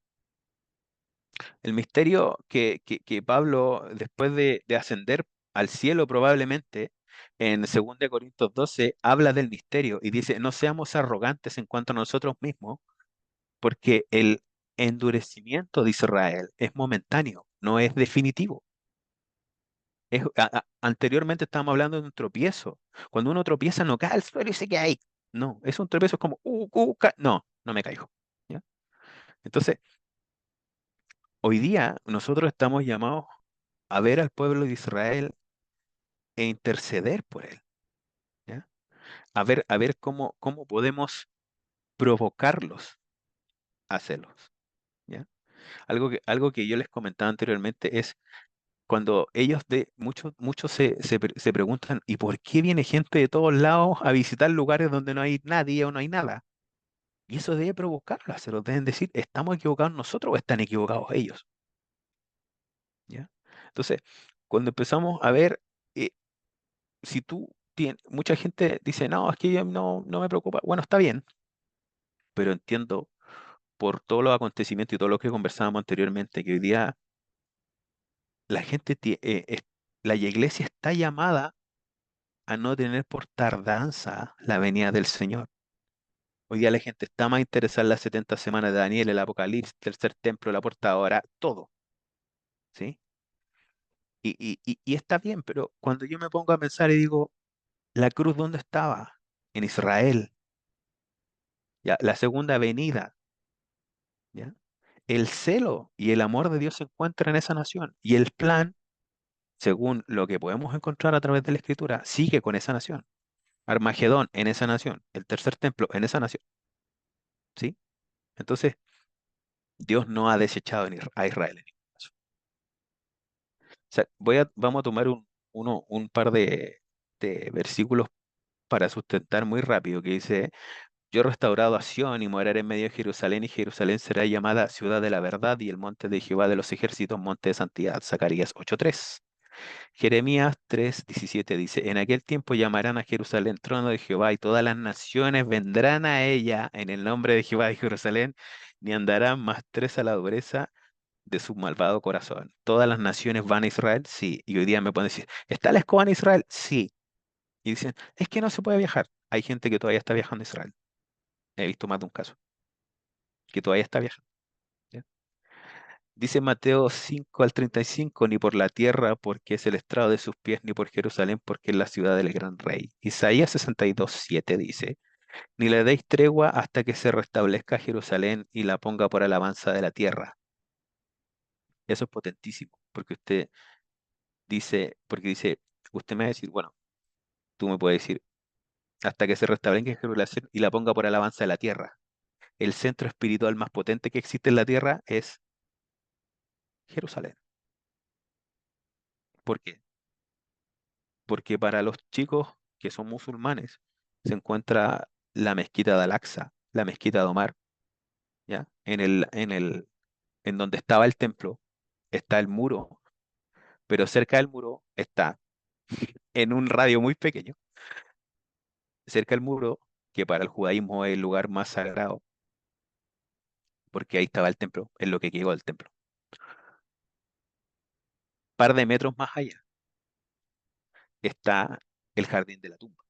El misterio que Pablo, después de ascender al cielo probablemente, en 2 Corintios 12, habla del misterio y dice, no seamos arrogantes en cuanto a nosotros mismos, porque el endurecimiento de Israel es momentáneo, no es definitivo. Anteriormente estábamos hablando de un tropiezo. Cuando uno tropieza no cae al suelo y se queda ahí. No, es un tropiezo, es como, no, no me caigo. ¿Ya? Entonces, hoy día nosotros estamos llamados a ver al pueblo de Israel e interceder por él. ¿Ya? A ver cómo podemos provocarlos a celos. ¿Ya? Algo que yo les comentaba anteriormente es cuando muchos se preguntan, ¿y por qué viene gente de todos lados a visitar lugares donde no hay nadie o no hay nada? Y eso debe provocarlos, se lo deben decir, ¿estamos equivocados nosotros o están equivocados ellos? ¿Ya? Entonces, cuando empezamos a ver, eh, si mucha gente dice, no, es que yo no me preocupa, bueno, está bien, pero entiendo por todos los acontecimientos y todo lo que conversábamos anteriormente, que hoy día la gente, la iglesia está llamada a no tener por tardanza la venida del Señor. Hoy día la gente está más interesada en las 70 semanas de Daniel, el Apocalipsis, tercer templo, la puerta ahora, todo, ¿sí? Y está bien, pero cuando yo me pongo a pensar y digo, ¿la cruz dónde estaba? En Israel, ¿ya? La segunda venida, ¿ya? El celo y el amor de Dios se encuentran en esa nación y el plan, según lo que podemos encontrar a través de la Escritura, sigue con esa nación. Armagedón en esa nación, el tercer templo en esa nación, ¿sí? Entonces, Dios no ha desechado a Israel en ningún caso. O sea, vamos a tomar un par de versículos para sustentar muy rápido, que dice, yo he restaurado a Sión y moraré en medio de Jerusalén, y Jerusalén será llamada ciudad de la verdad, y el monte de Jehová de los ejércitos, monte de santidad. Zacarías 8:3. Jeremías 3:17 dice, en aquel tiempo llamarán a Jerusalén trono de Jehová, y todas las naciones vendrán a ella en el nombre de Jehová de Jerusalén, ni andarán más tres a la dureza de su malvado corazón. ¿Todas las naciones van a Israel? Sí. Y hoy día me pueden decir, ¿está la escoba en Israel? Sí. Y dicen, es que no se puede viajar. Hay gente que todavía está viajando a Israel. He visto más de un caso, que todavía está viajando. ¿Ya? Dice Mateo 5:35, ni por la tierra, porque es el estrado de sus pies, ni por Jerusalén, porque es la ciudad del gran rey. Isaías 62:7 dice, ni le deis tregua hasta que se restablezca Jerusalén y la ponga por alabanza de la tierra. Eso es potentísimo, porque dice, usted me va a decir, bueno, tú me puedes decir, hasta que se restablezca Jerusalén y la ponga por alabanza de la tierra. El centro espiritual más potente que existe en la tierra es Jerusalén. ¿Por qué? Porque para los chicos que son musulmanes se encuentra la mezquita de Al-Aqsa, la mezquita de Omar, ¿ya? En donde estaba el templo está el muro, pero cerca del muro está, en un radio muy pequeño, cerca del muro, que para el judaísmo es el lugar más sagrado, porque ahí estaba el templo, es lo que quedó del templo. Par de metros más allá está el jardín de la tumba,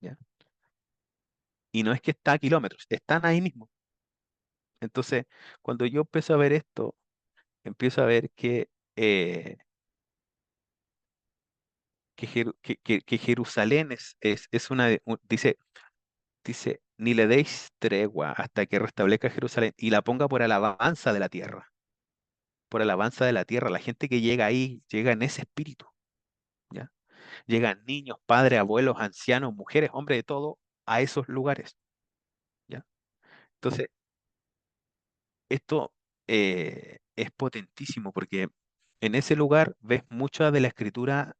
¿ya? Y no es que está a kilómetros, están ahí mismo. Entonces, cuando yo empiezo a ver esto, empiezo a ver eh, que Jerusalén es dice, ni le deis tregua hasta que restablezca Jerusalén y la ponga por alabanza de la tierra, por alabanza de la tierra. La gente que llega ahí llega en ese espíritu, ¿ya? Llegan niños, padres, abuelos, ancianos, mujeres, hombres, de todo a esos lugares, ¿ya? Entonces, esto es potentísimo porque en ese lugar ves mucha de la escritura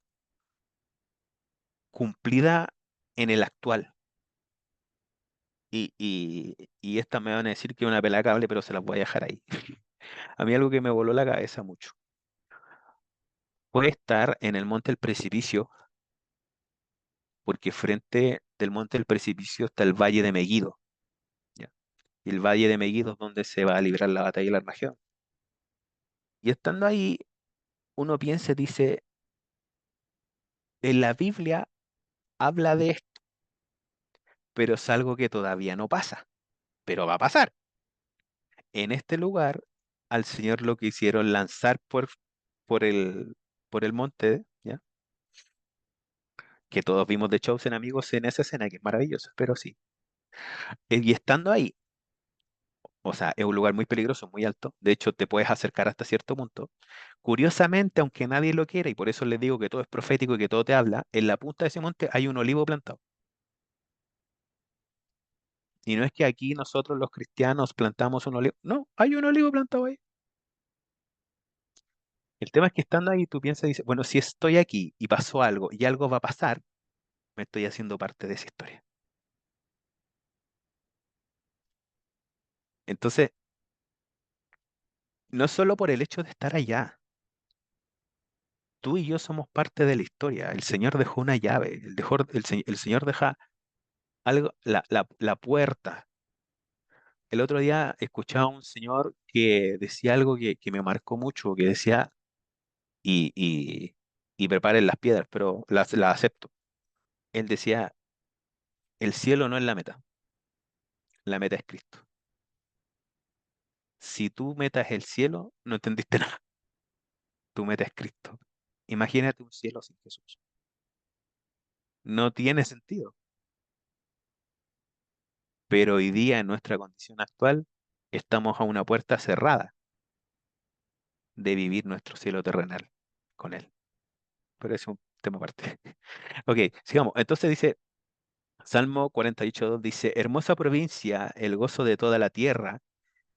cumplida en el actual. Y esta me van a decir que es una pela cable, pero se las voy a dejar ahí. A mí algo que me voló la cabeza mucho. Puede estar en el monte del precipicio, porque frente del monte del precipicio está el valle de Megiddo, ¿ya? Y el valle de Megiddo es donde se va a librar la batalla del Armagedón. Y estando ahí, uno piensa y dice, en la Biblia habla de esto, pero es algo que todavía no pasa, pero va a pasar. En este lugar, al Señor lo que hicieron lanzar por el, por el monte, ¿ya? Que todos vimos de Chosen, amigos, en esa escena, que es maravillosa, pero sí. Y estando ahí, o sea, es un lugar muy peligroso, muy alto, de hecho te puedes acercar hasta cierto punto. Curiosamente, aunque nadie lo quiera, y por eso les digo que todo es profético y que todo te habla, en la punta de ese monte hay un olivo plantado. Y no es que aquí nosotros los cristianos plantamos un olivo, no, hay un olivo plantado ahí. El tema es que estando ahí tú piensas y dices, bueno, si estoy aquí y pasó algo y algo va a pasar, me estoy haciendo parte de esa historia. Entonces, no solo por el hecho de estar allá, tú y yo somos parte de la historia. El Señor dejó una llave, el Señor deja algo, la puerta. El otro día escuchaba a un señor que decía algo que me marcó mucho, que decía, y, y, y preparen las piedras, pero las acepto. Él decía, el cielo no es la meta es Cristo. Si tu meta es el cielo, no entendiste nada. Tu meta es Cristo. Imagínate un cielo sin Jesús. No tiene sentido. Pero hoy día, en nuestra condición actual, estamos a una puerta cerrada de vivir nuestro cielo terrenal con Él. Pero es un tema aparte. Ok, sigamos. Entonces dice, Salmo 48:2 dice, hermosa provincia, el gozo de toda la tierra,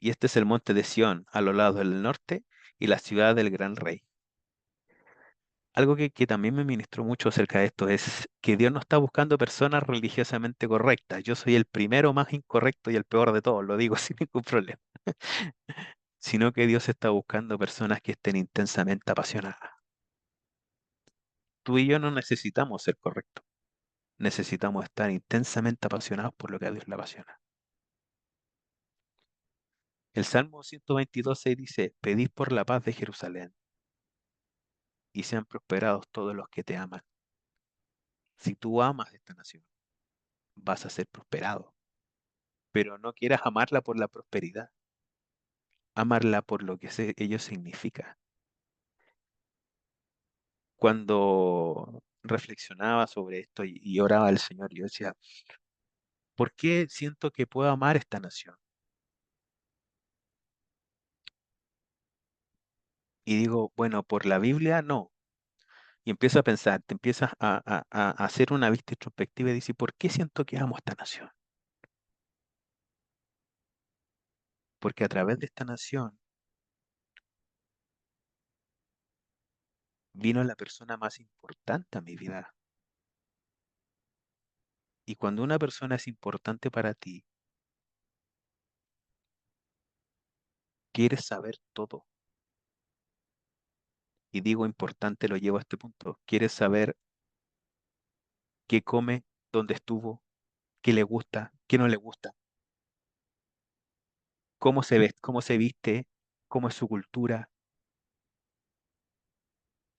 y este es el monte de Sión, a los lados del norte, y la ciudad del gran rey. Algo que también me ministró mucho acerca de esto es que Dios no está buscando personas religiosamente correctas. Yo soy el primero más incorrecto y el peor de todos, lo digo sin ningún problema. Sino que Dios está buscando personas que estén intensamente apasionadas. Tú y yo no necesitamos ser correctos, necesitamos estar intensamente apasionados por lo que a Dios le apasiona. El Salmo 122:6 dice, pedid por la paz de Jerusalén y sean prosperados todos los que te aman. Si tú amas esta nación, vas a ser prosperado, pero no quieras amarla por la prosperidad, amarla por lo que ello significa. Cuando reflexionaba sobre esto y oraba al Señor, yo decía, ¿por qué siento que puedo amar esta nación? Y digo, bueno, por la Biblia no. Y empiezo a pensar, te empiezas a hacer una vista introspectiva y dices, ¿por qué siento que amo esta nación? Porque a través de esta nación vino la persona más importante a mi vida. Y cuando una persona es importante para ti, quieres saber todo. Y digo importante, lo llevo a este punto. Quieres saber qué come, dónde estuvo, qué le gusta, qué no le gusta, cómo se ve, cómo se viste, cómo es su cultura.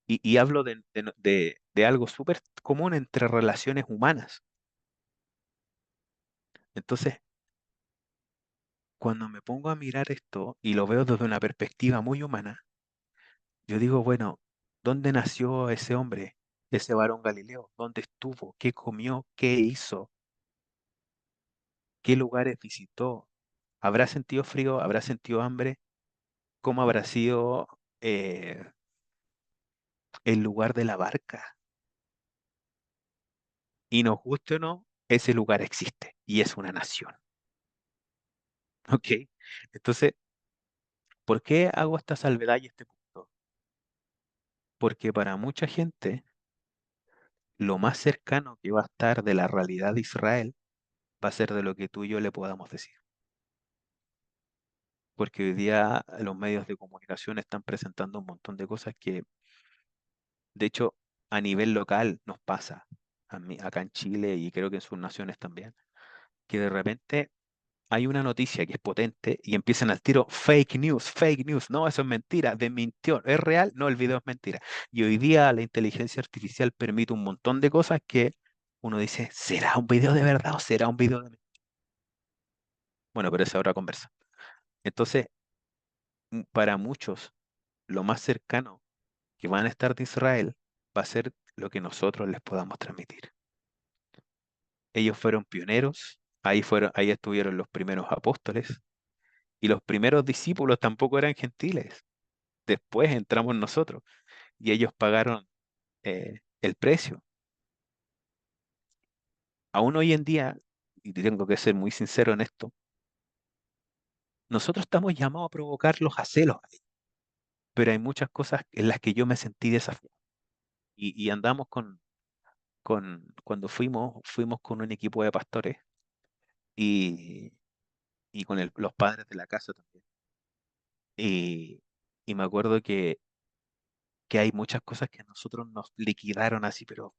Y hablo de algo súper común entre relaciones humanas. Entonces, cuando me pongo a mirar esto y lo veo desde una perspectiva muy humana, yo digo, bueno, ¿dónde nació ese hombre, ese varón Galileo? ¿Dónde estuvo? ¿Qué comió? ¿Qué hizo? ¿Qué lugares visitó? ¿Habrá sentido frío? ¿Habrá sentido hambre? ¿Cómo habrá sido el lugar de la barca? Y nos guste o no, ese lugar existe y es una nación. ¿Ok? Entonces, ¿por qué hago esta salvedad y este punto? Porque para mucha gente, lo más cercano que va a estar de la realidad de Israel va a ser de lo que tú y yo le podamos decir. Porque hoy día los medios de comunicación están presentando un montón de cosas que, de hecho, a nivel local nos pasa, acá en Chile y creo que en sus naciones también, que de repente hay una noticia que es potente y empiezan al tiro fake news, no, eso es mentira, desmintió, es real, no, el video es mentira. Y hoy día la inteligencia artificial permite un montón de cosas que uno dice, ¿será un video de verdad o será un video de mentira? Bueno, pero esa es otra conversa. Entonces, para muchos, lo más cercano que van a estar de Israel va a ser lo que nosotros les podamos transmitir. Ellos fueron pioneros, ahí estuvieron los primeros apóstoles y los primeros discípulos tampoco eran gentiles. Después entramos nosotros y ellos pagaron el precio. Aún hoy en día, y tengo que ser muy sincero en esto, nosotros estamos llamados a provocarlos a celos, pero hay muchas cosas en las que yo me sentí desafiado. Y andamos cuando fuimos con un equipo de pastores y, y con los padres de la casa también. Y, y me acuerdo que hay muchas cosas que a nosotros nos liquidaron así, pero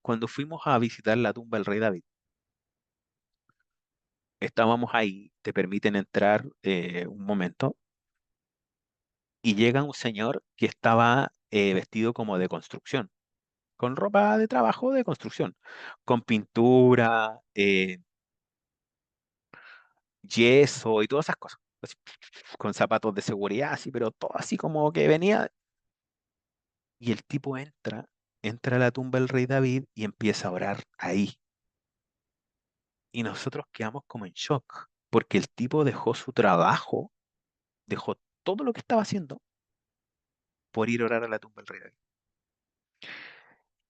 cuando fuimos a visitar la tumba del rey David, estábamos ahí, te permiten entrar un momento, y llega un señor que estaba vestido como de construcción, con ropa de trabajo de construcción, con pintura, yeso y todas esas cosas, así, con zapatos de seguridad, así, pero todo así como que venía, y el tipo entra a la tumba del rey David y empieza a orar ahí. Y nosotros quedamos como en shock, porque el tipo dejó su trabajo, dejó todo lo que estaba haciendo por ir a orar a la tumba del rey David.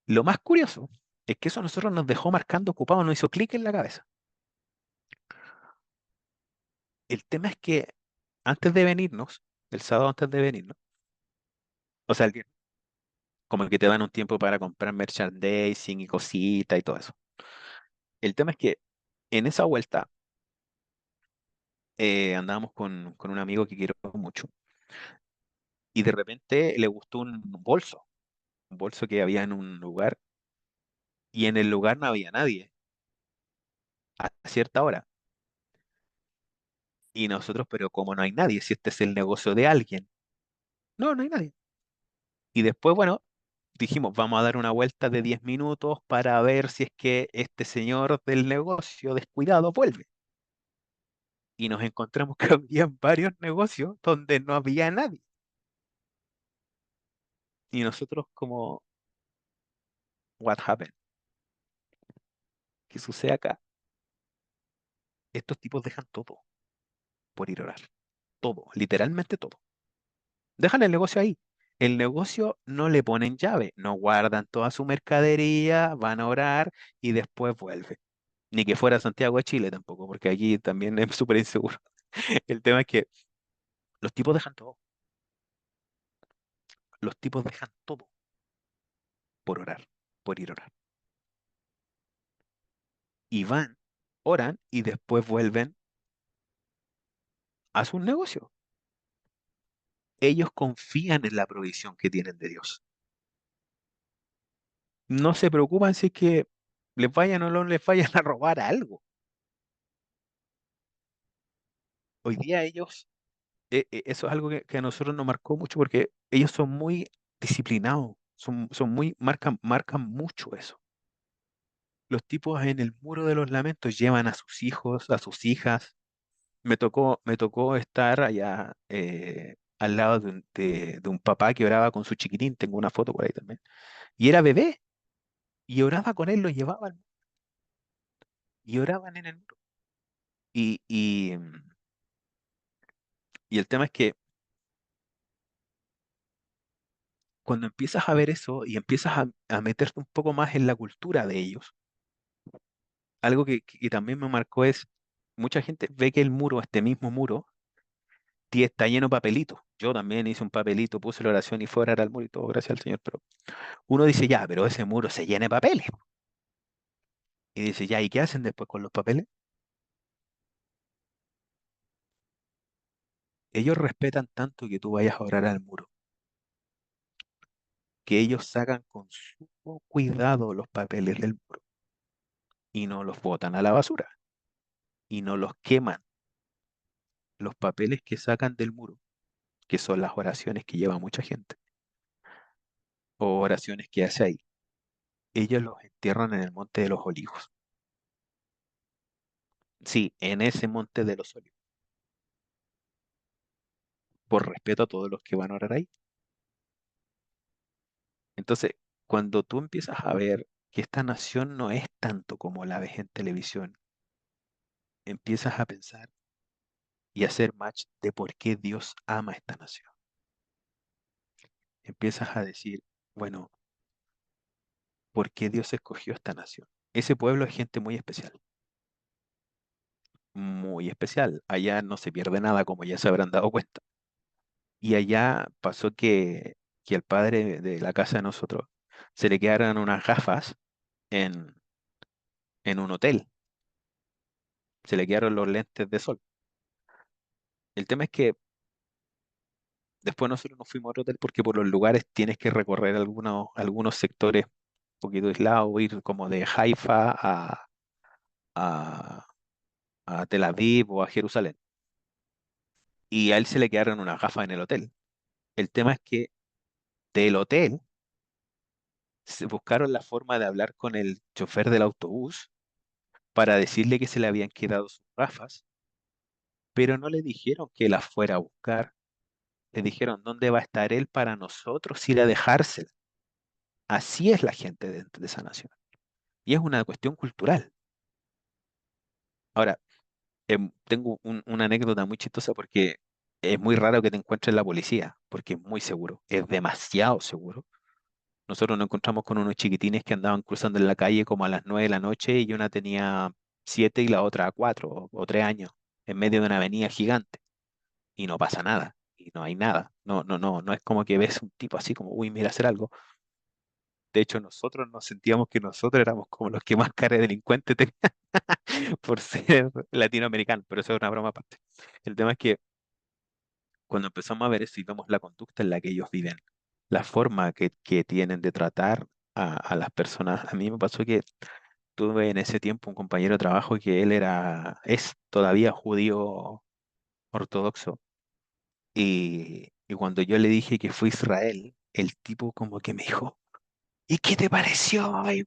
Lo más curioso es que eso a nosotros nos dejó marcando ocupado, nos hizo clic en la cabeza. El tema es que antes de venirnos, el sábado antes de venirnos, o sea, el viernes, como que te dan un tiempo para comprar merchandising y cositas y todo eso. El tema es que en esa vuelta andábamos con un amigo que quiero mucho y de repente le gustó un bolso que había en un lugar y en el lugar no había nadie a cierta hora. Y nosotros, pero como no hay nadie, si este es el negocio de alguien, no, no hay nadie. Y después, bueno, dijimos, vamos a dar una vuelta de 10 minutos para ver si es que este señor del negocio descuidado vuelve. Y nos encontramos que había varios negocios donde no había nadie. Y nosotros como, what happened? ¿Qué sucede acá? Estos tipos dejan todo por ir a orar. Todo, literalmente todo. Dejan el negocio ahí. El negocio no le ponen llave, no guardan toda su mercadería, van a orar y después vuelven. Ni que fuera Santiago de Chile tampoco, porque allí también es súper inseguro. El tema es que los tipos dejan todo. Los tipos dejan todo por orar, por ir a orar. Y van, oran y después vuelven a sus negocios. Ellos confían en la provisión que tienen de Dios. No se preocupan si es que les vayan o no les vayan a robar algo. Hoy día ellos eso es algo que a nosotros nos marcó mucho porque ellos son muy disciplinados, son muy, marcan mucho eso. Los tipos en el muro de los lamentos llevan a sus hijos, a sus hijas. Me tocó estar allá al lado de un papá que oraba con su chiquitín, tengo una foto por ahí también, y era bebé, y oraba con él, lo llevaban, y oraban en el muro. Y, y, mm, y el tema es que cuando empiezas a ver eso y empiezas a meterte un poco más en la cultura de ellos, algo que también me marcó es, mucha gente ve que el muro, este mismo muro, está lleno de papelitos. Yo también hice un papelito, puse la oración y fuera era el muro y todo, gracias al Señor, pero uno dice, ya, pero ese muro se llena de papeles. Y dice, ya, ¿y qué hacen después con los papeles? Ellos respetan tanto que tú vayas a orar al muro, que ellos sacan con sumo cuidado los papeles del muro y no los botan a la basura y no los queman. Los papeles que sacan del muro, que son las oraciones que lleva mucha gente, o oraciones que hace ahí, ellos los entierran en el Monte de los Olivos. Sí, en ese Monte de los Olivos, por respeto a todos los que van a orar ahí. Entonces, cuando tú empiezas a ver que esta nación no es tanto como la ves en televisión, empiezas a pensar y hacer match de por qué Dios ama esta nación. Empiezas a decir, bueno, ¿por qué Dios escogió esta nación? Ese pueblo es gente muy especial, muy especial. Allá no se pierde nada, como ya se habrán dado cuenta. Y allá pasó que al padre de la casa de nosotros se le quedaron unas gafas en, en un hotel. Se le quedaron los lentes de sol. El tema es que después nosotros nos fuimos a otro hotel porque por los lugares tienes que recorrer algunos sectores un poquito aislados, ir como de Haifa a, a Tel Aviv o a Jerusalén. Y a él se le quedaron unas gafas en el hotel. El tema es que del hotel se buscaron la forma de hablar con el chofer del autobús para decirle que se le habían quedado sus gafas, pero no le dijeron que las fuera a buscar. Le dijeron dónde va a estar él para nosotros ir a dejársela. Así es la gente de esa nación. Y es una cuestión cultural. Ahora, tengo una anécdota muy chistosa porque es muy raro que te encuentres la policía, porque es muy seguro, es demasiado seguro. Nosotros nos encontramos con unos chiquitines que andaban cruzando en la calle como a las 9 de la noche y una tenía 7 y la otra 4 o 3 años, en medio de una avenida gigante y no pasa nada, y no hay nada. No, no, no, no es como que ves un tipo así como, uy, mira hacer algo. De hecho, nosotros nos sentíamos que nosotros éramos como los que más cara de delincuente tenían por ser latinoamericanos, pero eso es una broma aparte. El tema es que cuando empezamos a ver eso y vemos la conducta en la que ellos viven, la forma que tienen de tratar a las personas, a mí me pasó que tuve en ese tiempo un compañero de trabajo que él es todavía judío ortodoxo y cuando yo le dije que fue a Israel, el tipo como que me dijo, ¿y qué te pareció? Ay,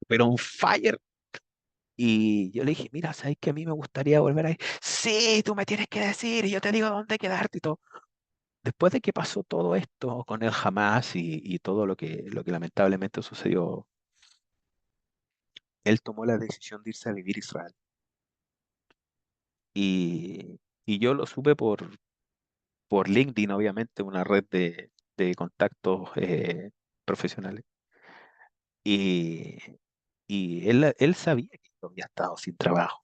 pero un fire. Y yo le dije, mira, ¿sabes que a mí me gustaría volver ahí? Sí, tú me tienes que decir y yo te digo dónde quedarte y todo. Después de que pasó todo esto con el Hamas y todo lo que lamentablemente sucedió, él tomó la decisión de irse a vivir a Israel. Y yo lo supe por LinkedIn, obviamente, una red de contactos profesionales. Y, y él sabía que yo había estado sin trabajo,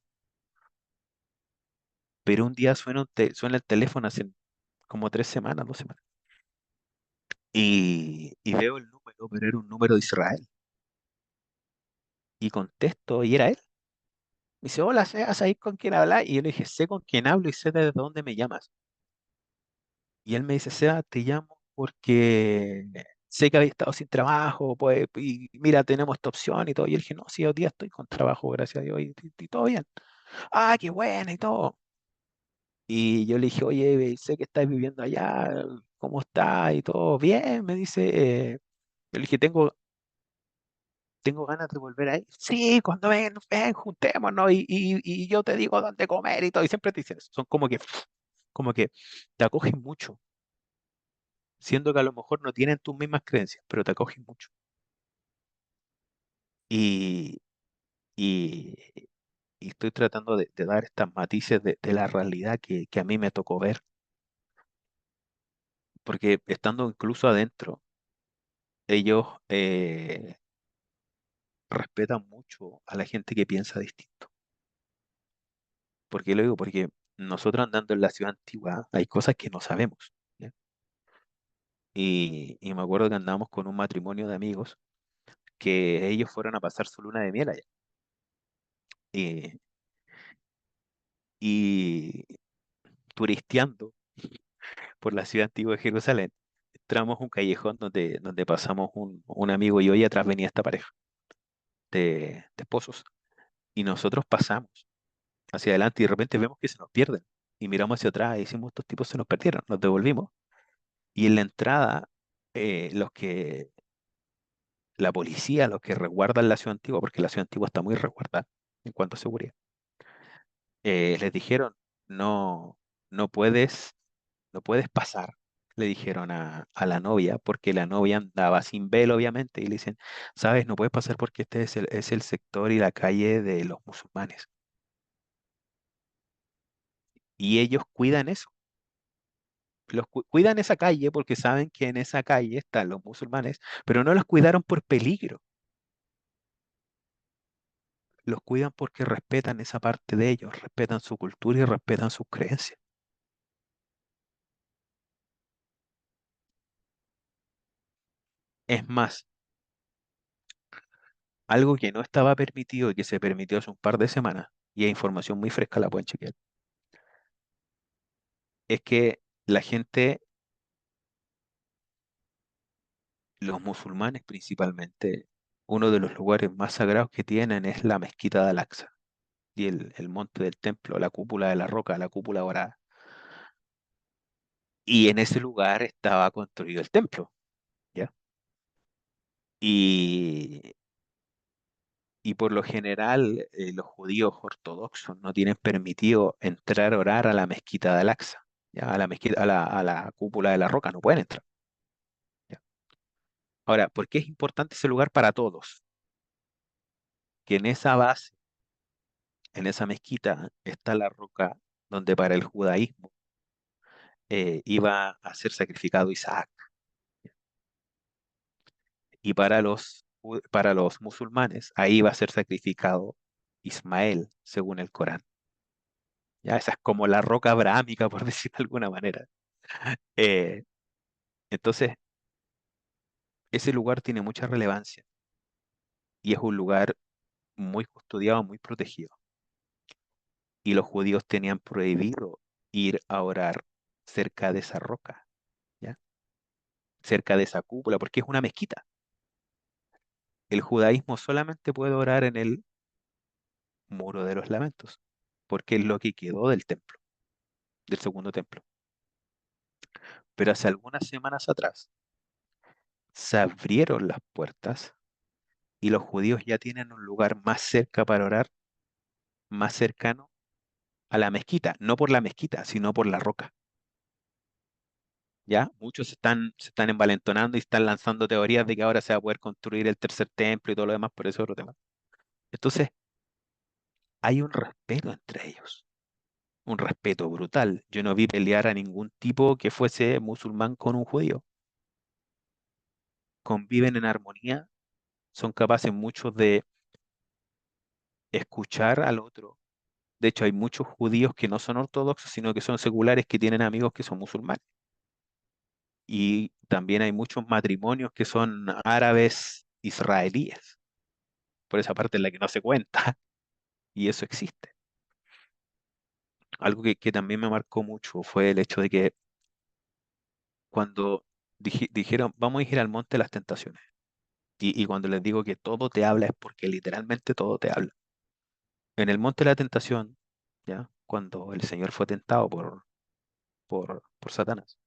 pero un día suena el teléfono hace como 3 semanas, 2 semanas, y veo el número, pero era un número de Israel. Y contesto, y era él. Me dice, hola, ¿sabes con quién hablas? Y yo le dije, sé con quién hablo y sé desde dónde me llamas. Y él me dice, Seba, te llamo porque sé que había estado sin trabajo, pues, y mira, tenemos esta opción y todo. Y yo le dije, no, sí, hoy día estoy con trabajo, gracias a Dios, y todo bien. Ah, qué bueno y todo. Y yo le dije, oye, sé que estás viviendo allá, ¿cómo estás? Y todo bien, me dice. Yo le dije, tengo ganas de volver ahí. Sí, cuando ven, juntémonos y yo te digo dónde comer y todo. Y siempre te dicen eso. Son como que te acogen mucho, siendo que a lo mejor no tienen tus mismas creencias, pero te acogen mucho. Y, y, y estoy tratando de dar estas matices de la realidad que a mí me tocó ver, porque estando incluso adentro, ellos respetan mucho a la gente que piensa distinto. ¿Por qué lo digo? Porque nosotros andando en la ciudad antigua hay cosas que no sabemos. ¿Ya? Y me acuerdo que andábamos con un matrimonio de amigos que ellos fueron a pasar su luna de miel allá. Y, y turisteando por la ciudad antigua de Jerusalén, entramos a un callejón donde pasamos un amigo y yo, y atrás venía esta pareja de esposos. Y nosotros pasamos hacia adelante y de repente vemos que se nos pierden. Y miramos hacia atrás y decimos, estos tipos se nos perdieron, nos devolvimos. Y en la entrada, la policía, los que resguardan la ciudad antigua, porque la ciudad antigua está muy resguardada en cuanto a seguridad, les dijeron, no, no puedes, no puedes pasar. Le dijeron a la novia, porque la novia andaba sin velo, obviamente, y le dicen, sabes, no puedes pasar porque este es el sector y la calle de los musulmanes. Y ellos cuidan eso. Cuidan esa calle porque saben que en esa calle están los musulmanes, pero no los cuidaron por peligro, los cuidan porque respetan esa parte de ellos, respetan su cultura y respetan sus creencias. Es más, algo que no estaba permitido y que se permitió hace un par de semanas, y es información muy fresca, la pueden chequear, es que la gente, los musulmanes principalmente, uno de los lugares más sagrados que tienen es la mezquita de Al-Aqsa y el monte del templo, la cúpula de la roca, la cúpula dorada. Y en ese lugar estaba construido el templo, ¿ya? Y, y por lo general, los judíos ortodoxos no tienen permitido entrar a orar a la mezquita de Al-Aqsa, ¿ya? A la mezquita, a la cúpula de la roca, no pueden entrar, ¿ya? Ahora, ¿por qué es importante ese lugar para todos? Que en esa base, en esa mezquita, está la roca donde para el judaísmo iba a ser sacrificado Isaac. Y para los musulmanes, ahí va a ser sacrificado Ismael, según el Corán. Ya, esa es como la roca abrahámica, por decirlo de alguna manera. Eh, entonces, ese lugar tiene mucha relevancia y es un lugar muy custodiado, muy protegido. Y los judíos tenían prohibido ir a orar cerca de esa roca, ¿ya? Cerca de esa cúpula, porque es una mezquita. El judaísmo solamente puede orar en el muro de los lamentos, porque es lo que quedó del templo, del segundo templo. Pero hace algunas semanas atrás se abrieron las puertas y los judíos ya tienen un lugar más cerca para orar, más cercano a la mezquita, no por la mezquita, sino por la roca. ¿Ya? Muchos se están envalentonando y están lanzando teorías de que ahora se va a poder construir el tercer templo y todo lo demás, por eso es otro tema. Entonces, hay un respeto entre ellos, un respeto brutal. Yo no vi pelear a ningún tipo que fuese musulmán con un judío. Conviven en armonía, son capaces muchos de escuchar al otro. De hecho, hay muchos judíos que no son ortodoxos, sino que son seculares que tienen amigos que son musulmanes. Y también hay muchos matrimonios que son árabes israelíes, por esa parte en la que no se cuenta, y eso existe. Algo que también me marcó mucho fue el hecho de que cuando dijeron, vamos a ir al monte de las tentaciones, y cuando les digo que todo te habla es porque literalmente todo te habla. En el monte de la tentación, ¿ya? cuando el Señor fue tentado por Satanás.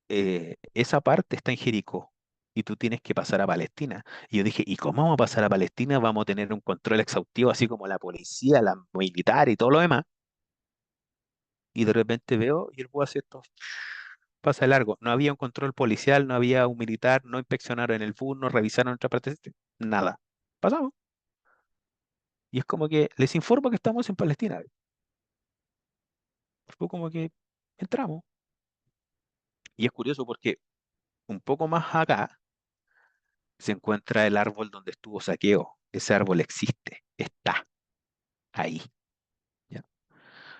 Esa parte está en Jericó y tú tienes que pasar a Palestina. Y yo dije, ¿y cómo vamos a pasar a Palestina? Vamos a tener un control exhaustivo, así como la policía, la militar y todo lo demás. Y de repente veo y el búho hace esto, pasa de largo. No había un control policial, no había un militar, no inspeccionaron el bus, no revisaron otra parte, nada. Pasamos. Y es como que les informo que estamos en Palestina. Fue como que entramos. Y es curioso porque un poco más acá se encuentra el árbol donde estuvo Saqueo. Ese árbol existe, está ahí. ¿Ya?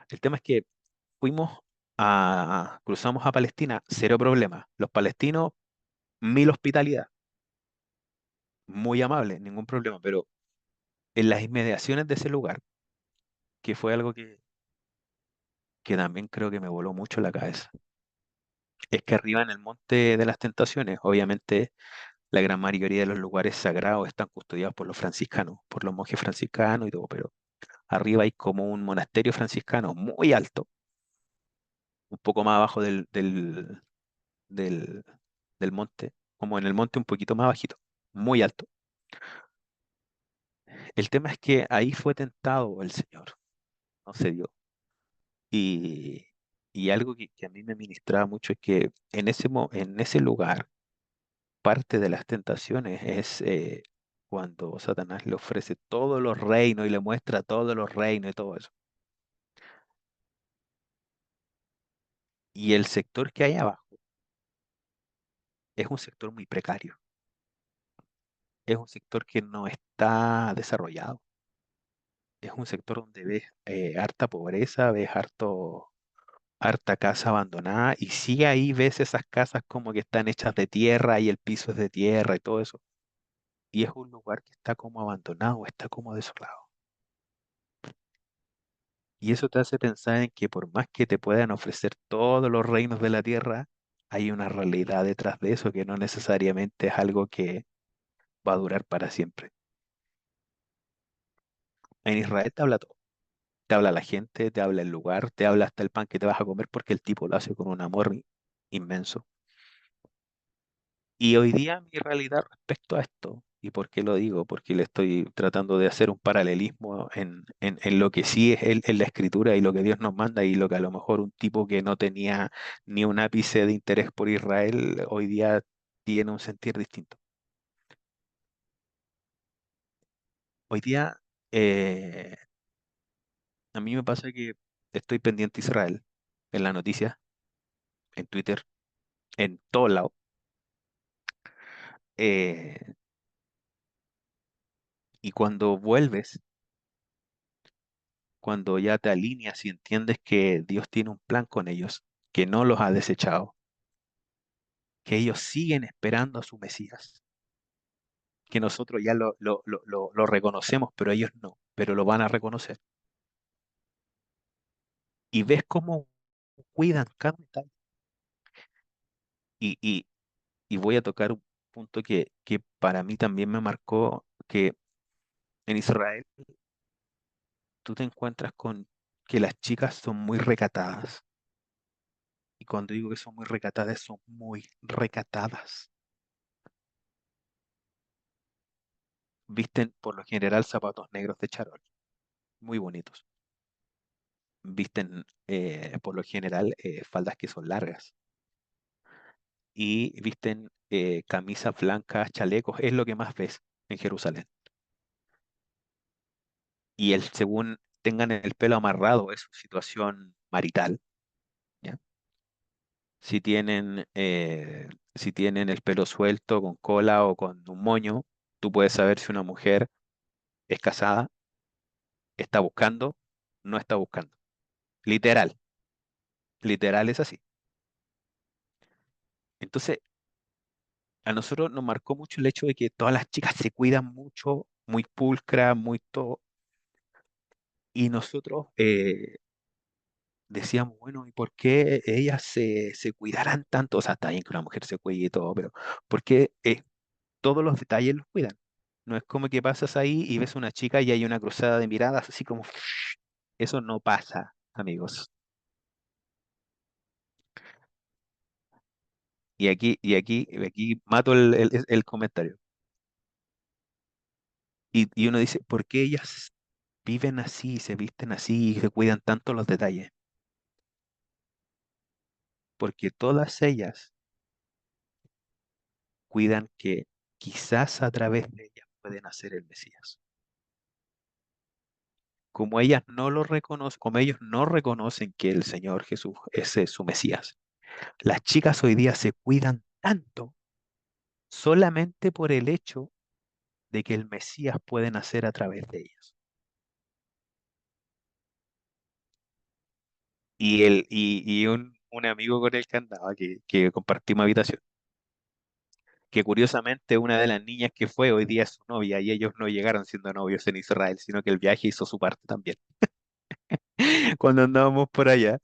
El tema es que cruzamos a Palestina, cero problema. Los palestinos, mil hospitalidad, muy amables, ningún problema. Pero en las inmediaciones de ese lugar, que fue algo que también creo que me voló mucho la cabeza, es que arriba en el Monte de las Tentaciones, obviamente la gran mayoría de los lugares sagrados están custodiados por los franciscanos, por los monjes franciscanos y todo, pero arriba hay como un monasterio franciscano muy alto, un poco más abajo del, del monte, como en el monte un poquito más bajito, muy alto. El tema es que ahí fue tentado el Señor, no se dio. Y, y algo que a mí me ministraba mucho es que en ese lugar, parte de las tentaciones es cuando Satanás le ofrece todos los reinos y le muestra todos los reinos y todo eso. Y el sector que hay abajo es un sector muy precario, es un sector que no está desarrollado, es un sector donde ves harta pobreza, ves harta casa abandonada y sí ahí ves esas casas como que están hechas de tierra y el piso es de tierra y todo eso. Y es un lugar que está como abandonado, está como desolado. Y eso te hace pensar en que por más que te puedan ofrecer todos los reinos de la tierra, hay una realidad detrás de eso que no necesariamente es algo que va a durar para siempre. En Israel te habla todo. Te habla la gente, te habla el lugar, te habla hasta el pan que te vas a comer porque el tipo lo hace con un amor inmenso. Y hoy día mi realidad respecto a esto, ¿y por qué lo digo? Porque le estoy tratando de hacer un paralelismo en lo que sí es en la escritura y lo que Dios nos manda y lo que a lo mejor un tipo que no tenía ni un ápice de interés por Israel hoy día tiene un sentir distinto. Hoy día eh, a mí me pasa que estoy pendiente a Israel en la noticia, en Twitter, en todo lado. eh, y cuando vuelves cuando ya te alineas y entiendes que Dios tiene un plan con ellos, que no los ha desechado, que ellos siguen esperando a su Mesías, que nosotros ya lo reconocemos, pero ellos no, pero lo van a reconocer. Y ves cómo cuidan cada detalle. Y, y, y voy a tocar un punto que para mí también me marcó, que en Israel tú te encuentras con que las chicas son muy recatadas. Y cuando digo que son muy recatadas. Visten por lo general zapatos negros de charol, muy bonitos. Visten por lo general faldas que son largas y visten camisas blancas, chalecos, es lo que más ves en Jerusalén. Y según tengan el pelo amarrado, es su situación marital, ¿ya? Si tienen el pelo suelto, con cola o con un moño, tú puedes saber si una mujer es casada, está buscando, no está buscando. Literal, literal es así. Entonces, a nosotros nos marcó mucho el hecho de que todas las chicas se cuidan mucho, muy pulcras, muy todo, y nosotros decíamos, bueno, ¿y por qué ellas se cuidarán tanto? O sea, está bien que una mujer se cuide y todo, pero ¿por qué todos los detalles los cuidan? No es como que pasas ahí y ves una chica y hay una cruzada de miradas, así como, eso no pasa, amigos. Y aquí mato el comentario. Y uno dice, ¿por qué ellas viven así, se visten así y se cuidan tanto los detalles? Porque todas ellas cuidan que quizás a través de ellas pueden hacer el Mesías. Como ellas no lo reconocen, como ellos no reconocen que el Señor Jesús es su Mesías, las chicas hoy día se cuidan tanto solamente por el hecho de que el Mesías puede nacer a través de ellas. Y un amigo con el que andaba, que compartimos habitación, que curiosamente una de las niñas que fue hoy día es su novia y ellos no llegaron siendo novios en Israel, sino que el viaje hizo su parte también. Cuando andábamos por allá,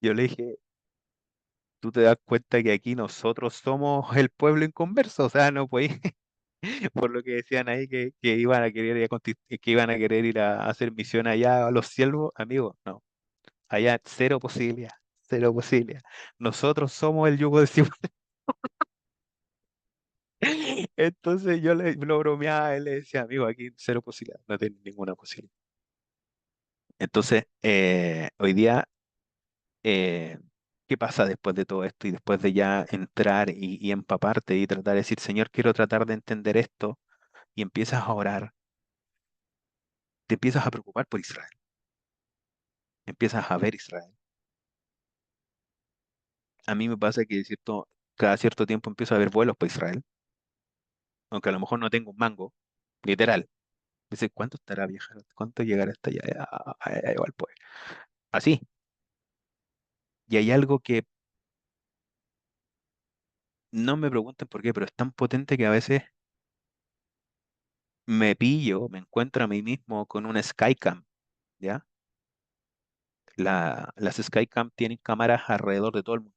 yo le dije, tú te das cuenta que aquí nosotros somos el pueblo inconverso, o sea, no podéis, por lo que decían ahí que iban a querer ir que iban a querer ir a hacer misión allá a los siervos, amigos, no, allá cero posibilidad, cero posibilidad. Nosotros somos el yugo de Sion. Entonces yo lo bromeaba, él le decía, amigo, aquí cero posibilidad, no tiene ninguna posibilidad. Entonces, hoy día, eh, ¿qué pasa después de todo esto y después de ya entrar y empaparte y tratar de decir, Señor, quiero tratar de entender esto y empiezas a orar, te empiezas a preocupar por Israel, empiezas a ver Israel. A mí me pasa que cada cierto tiempo empiezo a ver vuelos para Israel, aunque a lo mejor no tengo un mango, literal. Dice, ¿cuánto estará viajar? ¿Cuánto llegará hasta allá? Igual pues. Así. Y hay algo que no me pregunten por qué, pero es tan potente que a veces me encuentro a mí mismo con una Skycam, ¿ya? Las Skycam tienen cámaras alrededor de todo el mundo.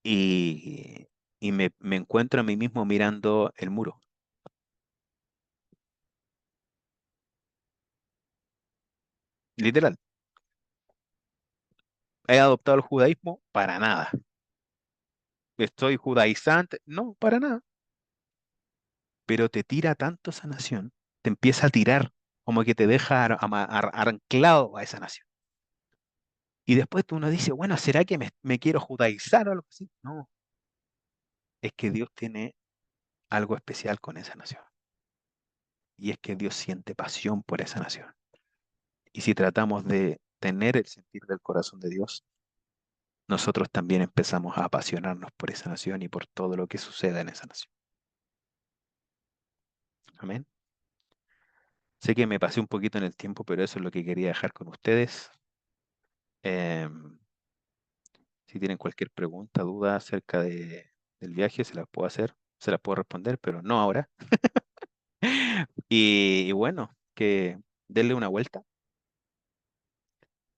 Y, y me encuentro a mí mismo mirando el muro, literal. ¿He adoptado el judaísmo? Para nada. ¿Estoy judaizante? No, para nada. Pero te tira tanto esa nación, te empieza a tirar, como que te deja anclado a esa nación. Y después uno dice, bueno, ¿será que me quiero judaizar o algo así? No, es que Dios tiene algo especial con esa nación. Y es que Dios siente pasión por esa nación. Y si tratamos de tener el sentir del corazón de Dios, nosotros también empezamos a apasionarnos por esa nación y por todo lo que suceda en esa nación. Amén. Sé que me pasé un poquito en el tiempo, pero eso es lo que quería dejar con ustedes. Em, si tienen cualquier pregunta, duda acerca del viaje, se las puedo hacer, se las puedo responder, pero no ahora. Y bueno, que denle una vuelta,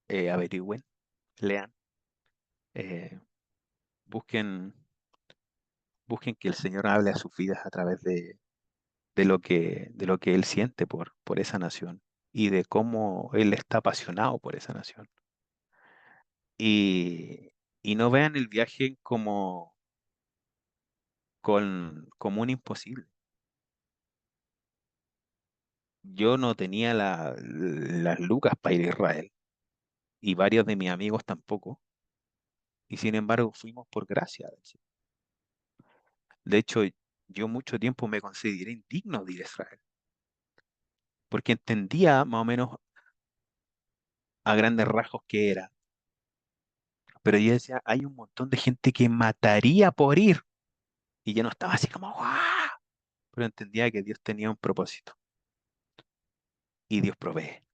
averigüen, lean, eh, busquen, busquen que el Señor hable a sus vidas a través de lo que Él siente por esa nación y de cómo Él está apasionado por esa nación. Y no vean el viaje como un imposible. Yo no tenía las lucas para ir a Israel y varios de mis amigos tampoco. Y sin embargo fuimos por gracia del Señor. De hecho, yo mucho tiempo me consideré indigno de ir a Israel, porque entendía más o menos a grandes rasgos qué era. Pero yo decía, hay un montón de gente que mataría por ir. Y yo no estaba así como, ¡guau! Pero entendía que Dios tenía un propósito. Y Dios provee.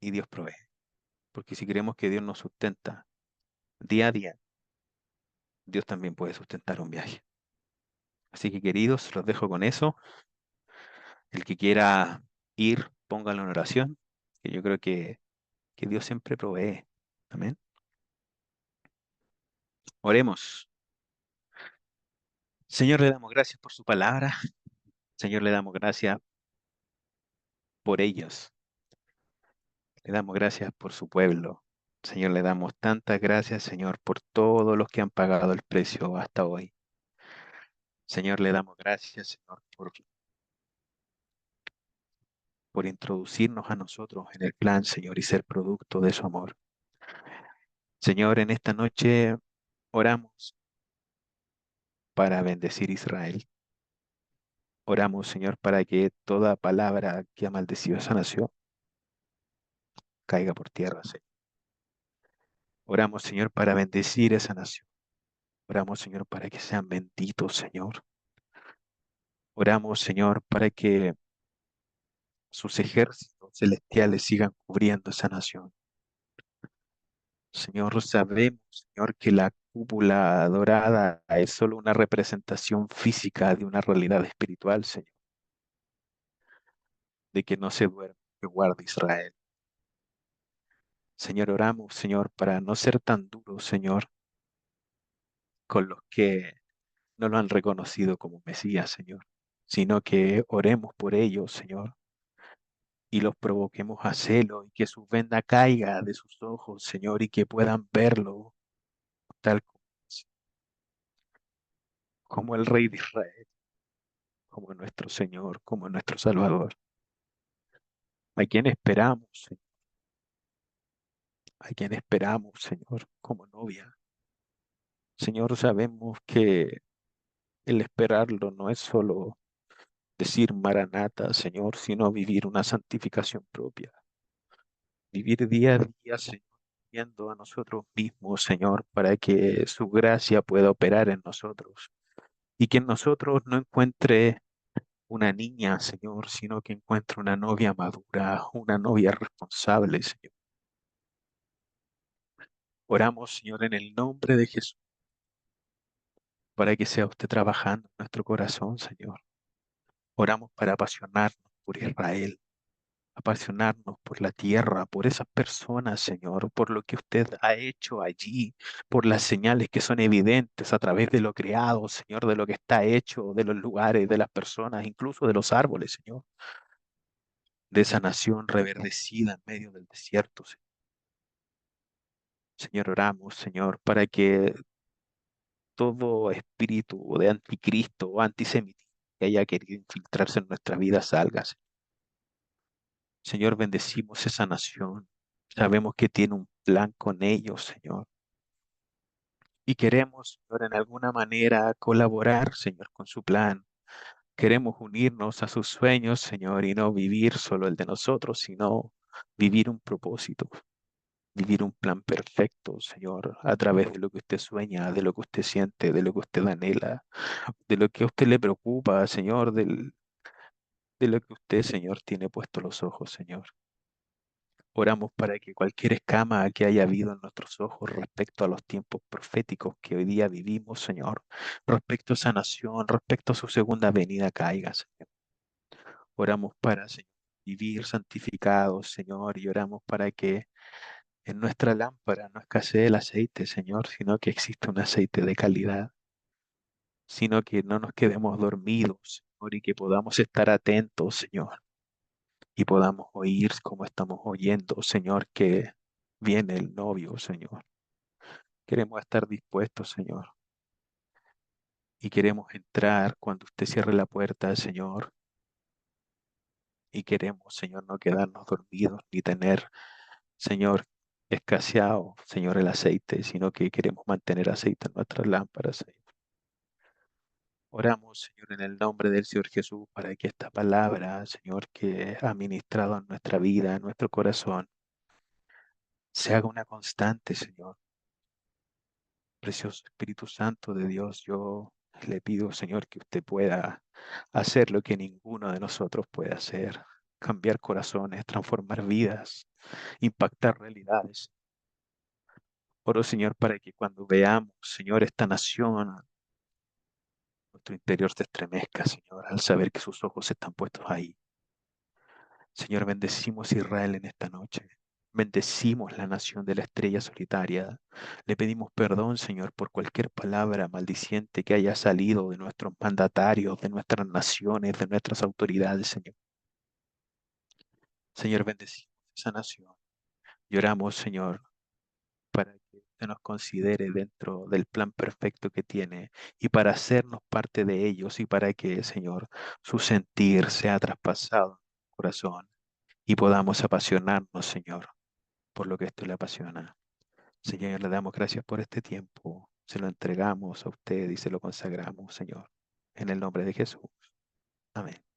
Y Dios provee. Porque si queremos que Dios nos sustenta día a día, Dios también puede sustentar un viaje. Así que queridos, los dejo con eso. El que quiera ir, póngalo en oración, que yo creo que Dios siempre provee. Amén. Oremos. Señor, le damos gracias por su palabra. Señor, le damos gracias por ellos. Le damos gracias por su pueblo. Señor, le damos tantas gracias, Señor, por todos los que han pagado el precio hasta hoy. Señor, le damos gracias, Señor, por introducirnos a nosotros en el plan, Señor, y ser producto de su amor. Señor, en esta noche oramos para bendecir Israel. Oramos, Señor, para que toda palabra que ha maldecido esa nación caiga por tierra, Señor. Oramos, Señor, para bendecir esa nación. Oramos, Señor, para que sean benditos, Señor. Oramos, Señor, para que sus ejércitos celestiales sigan cubriendo esa nación. Señor, sabemos, Señor, que la cúpula dorada es solo una representación física de una realidad espiritual, Señor, de que no se duerme, que guarda Israel. Señor, oramos, Señor, para no ser tan duros, Señor, con los que no lo han reconocido como Mesías, Señor, sino que oremos por ellos, Señor, y los provoquemos a celo y que su venda caiga de sus ojos, Señor, y que puedan verlo tal como el Rey de Israel, como nuestro Señor, como nuestro Salvador, a quien esperamos, Señor, a quien esperamos, Señor, como novia. Señor, sabemos que el esperarlo no es solo decir Maranata, Señor, sino vivir una santificación propia. Vivir día a día, Señor, viendo a nosotros mismos, Señor, para que su gracia pueda operar en nosotros y que en nosotros no encuentre una niña, Señor, sino que encuentre una novia madura, una novia responsable, Señor. Oramos, Señor, en el nombre de Jesús, para que sea usted trabajando en nuestro corazón, Señor. Oramos para apasionarnos por Israel, apasionarnos por la tierra, por esas personas, Señor, por lo que usted ha hecho allí, por las señales que son evidentes a través de lo creado, Señor, de lo que está hecho, de los lugares, de las personas, incluso de los árboles, Señor, de esa nación reverdecida en medio del desierto, Señor. Señor, oramos, Señor, para que todo espíritu de anticristo o antisemitismo que haya querido infiltrarse en nuestra vida salga, Señor. Señor, bendecimos esa nación. Sabemos que tiene un plan con ellos, Señor. Y queremos, Señor, en alguna manera colaborar, Señor, con su plan. Queremos unirnos a sus sueños, Señor, y no vivir solo el de nosotros, sino vivir un propósito, vivir un plan perfecto, Señor, a través de lo que usted sueña, de lo que usted siente, de lo que usted anhela, de lo que a usted le preocupa, Señor, de lo que usted, Señor, tiene puesto los ojos, Señor. Oramos para que cualquier escama que haya habido en nuestros ojos respecto a los tiempos proféticos que hoy día vivimos, Señor, respecto a esa nación, respecto a su segunda venida, caiga, Señor. Oramos para, Señor, vivir santificados, Señor, y oramos para que en nuestra lámpara no escasee el aceite, Señor, sino que exista un aceite de calidad, sino que no nos quedemos dormidos, Señor, y que podamos estar atentos, Señor, y podamos oír como estamos oyendo, Señor, que viene el novio, Señor. Queremos estar dispuestos, Señor, y queremos entrar cuando usted cierre la puerta, Señor, y queremos, Señor, no quedarnos dormidos ni tener, Señor, escaseado, Señor, el aceite, sino que queremos mantener aceite en nuestras lámparas, Señor. Oramos, Señor, en el nombre del Señor Jesús, para que esta palabra, Señor, que ha ministrado en nuestra vida, en nuestro corazón, se haga una constante, Señor. Precioso Espíritu Santo de Dios, yo le pido, Señor, que usted pueda hacer lo que ninguno de nosotros puede hacer, cambiar corazones, transformar vidas, impactar realidades. Oro, Señor, para que cuando veamos, Señor, esta nación, nuestro interior se estremezca, Señor, al saber que sus ojos están puestos ahí. Señor, bendecimos Israel en esta noche. Bendecimos la nación de la estrella solitaria. Le pedimos perdón, Señor, por cualquier palabra maldiciente que haya salido de nuestros mandatarios, de nuestras naciones, de nuestras autoridades, Señor. Señor, bendecimos esa nación. Y oramos, Señor, para que usted nos considere dentro del plan perfecto que tiene y para hacernos parte de ellos y para que, Señor, su sentir sea traspasado en el corazón y podamos apasionarnos, Señor, por lo que esto le apasiona. Señor, le damos gracias por este tiempo. Se lo entregamos a usted y se lo consagramos, Señor, en el nombre de Jesús. Amén.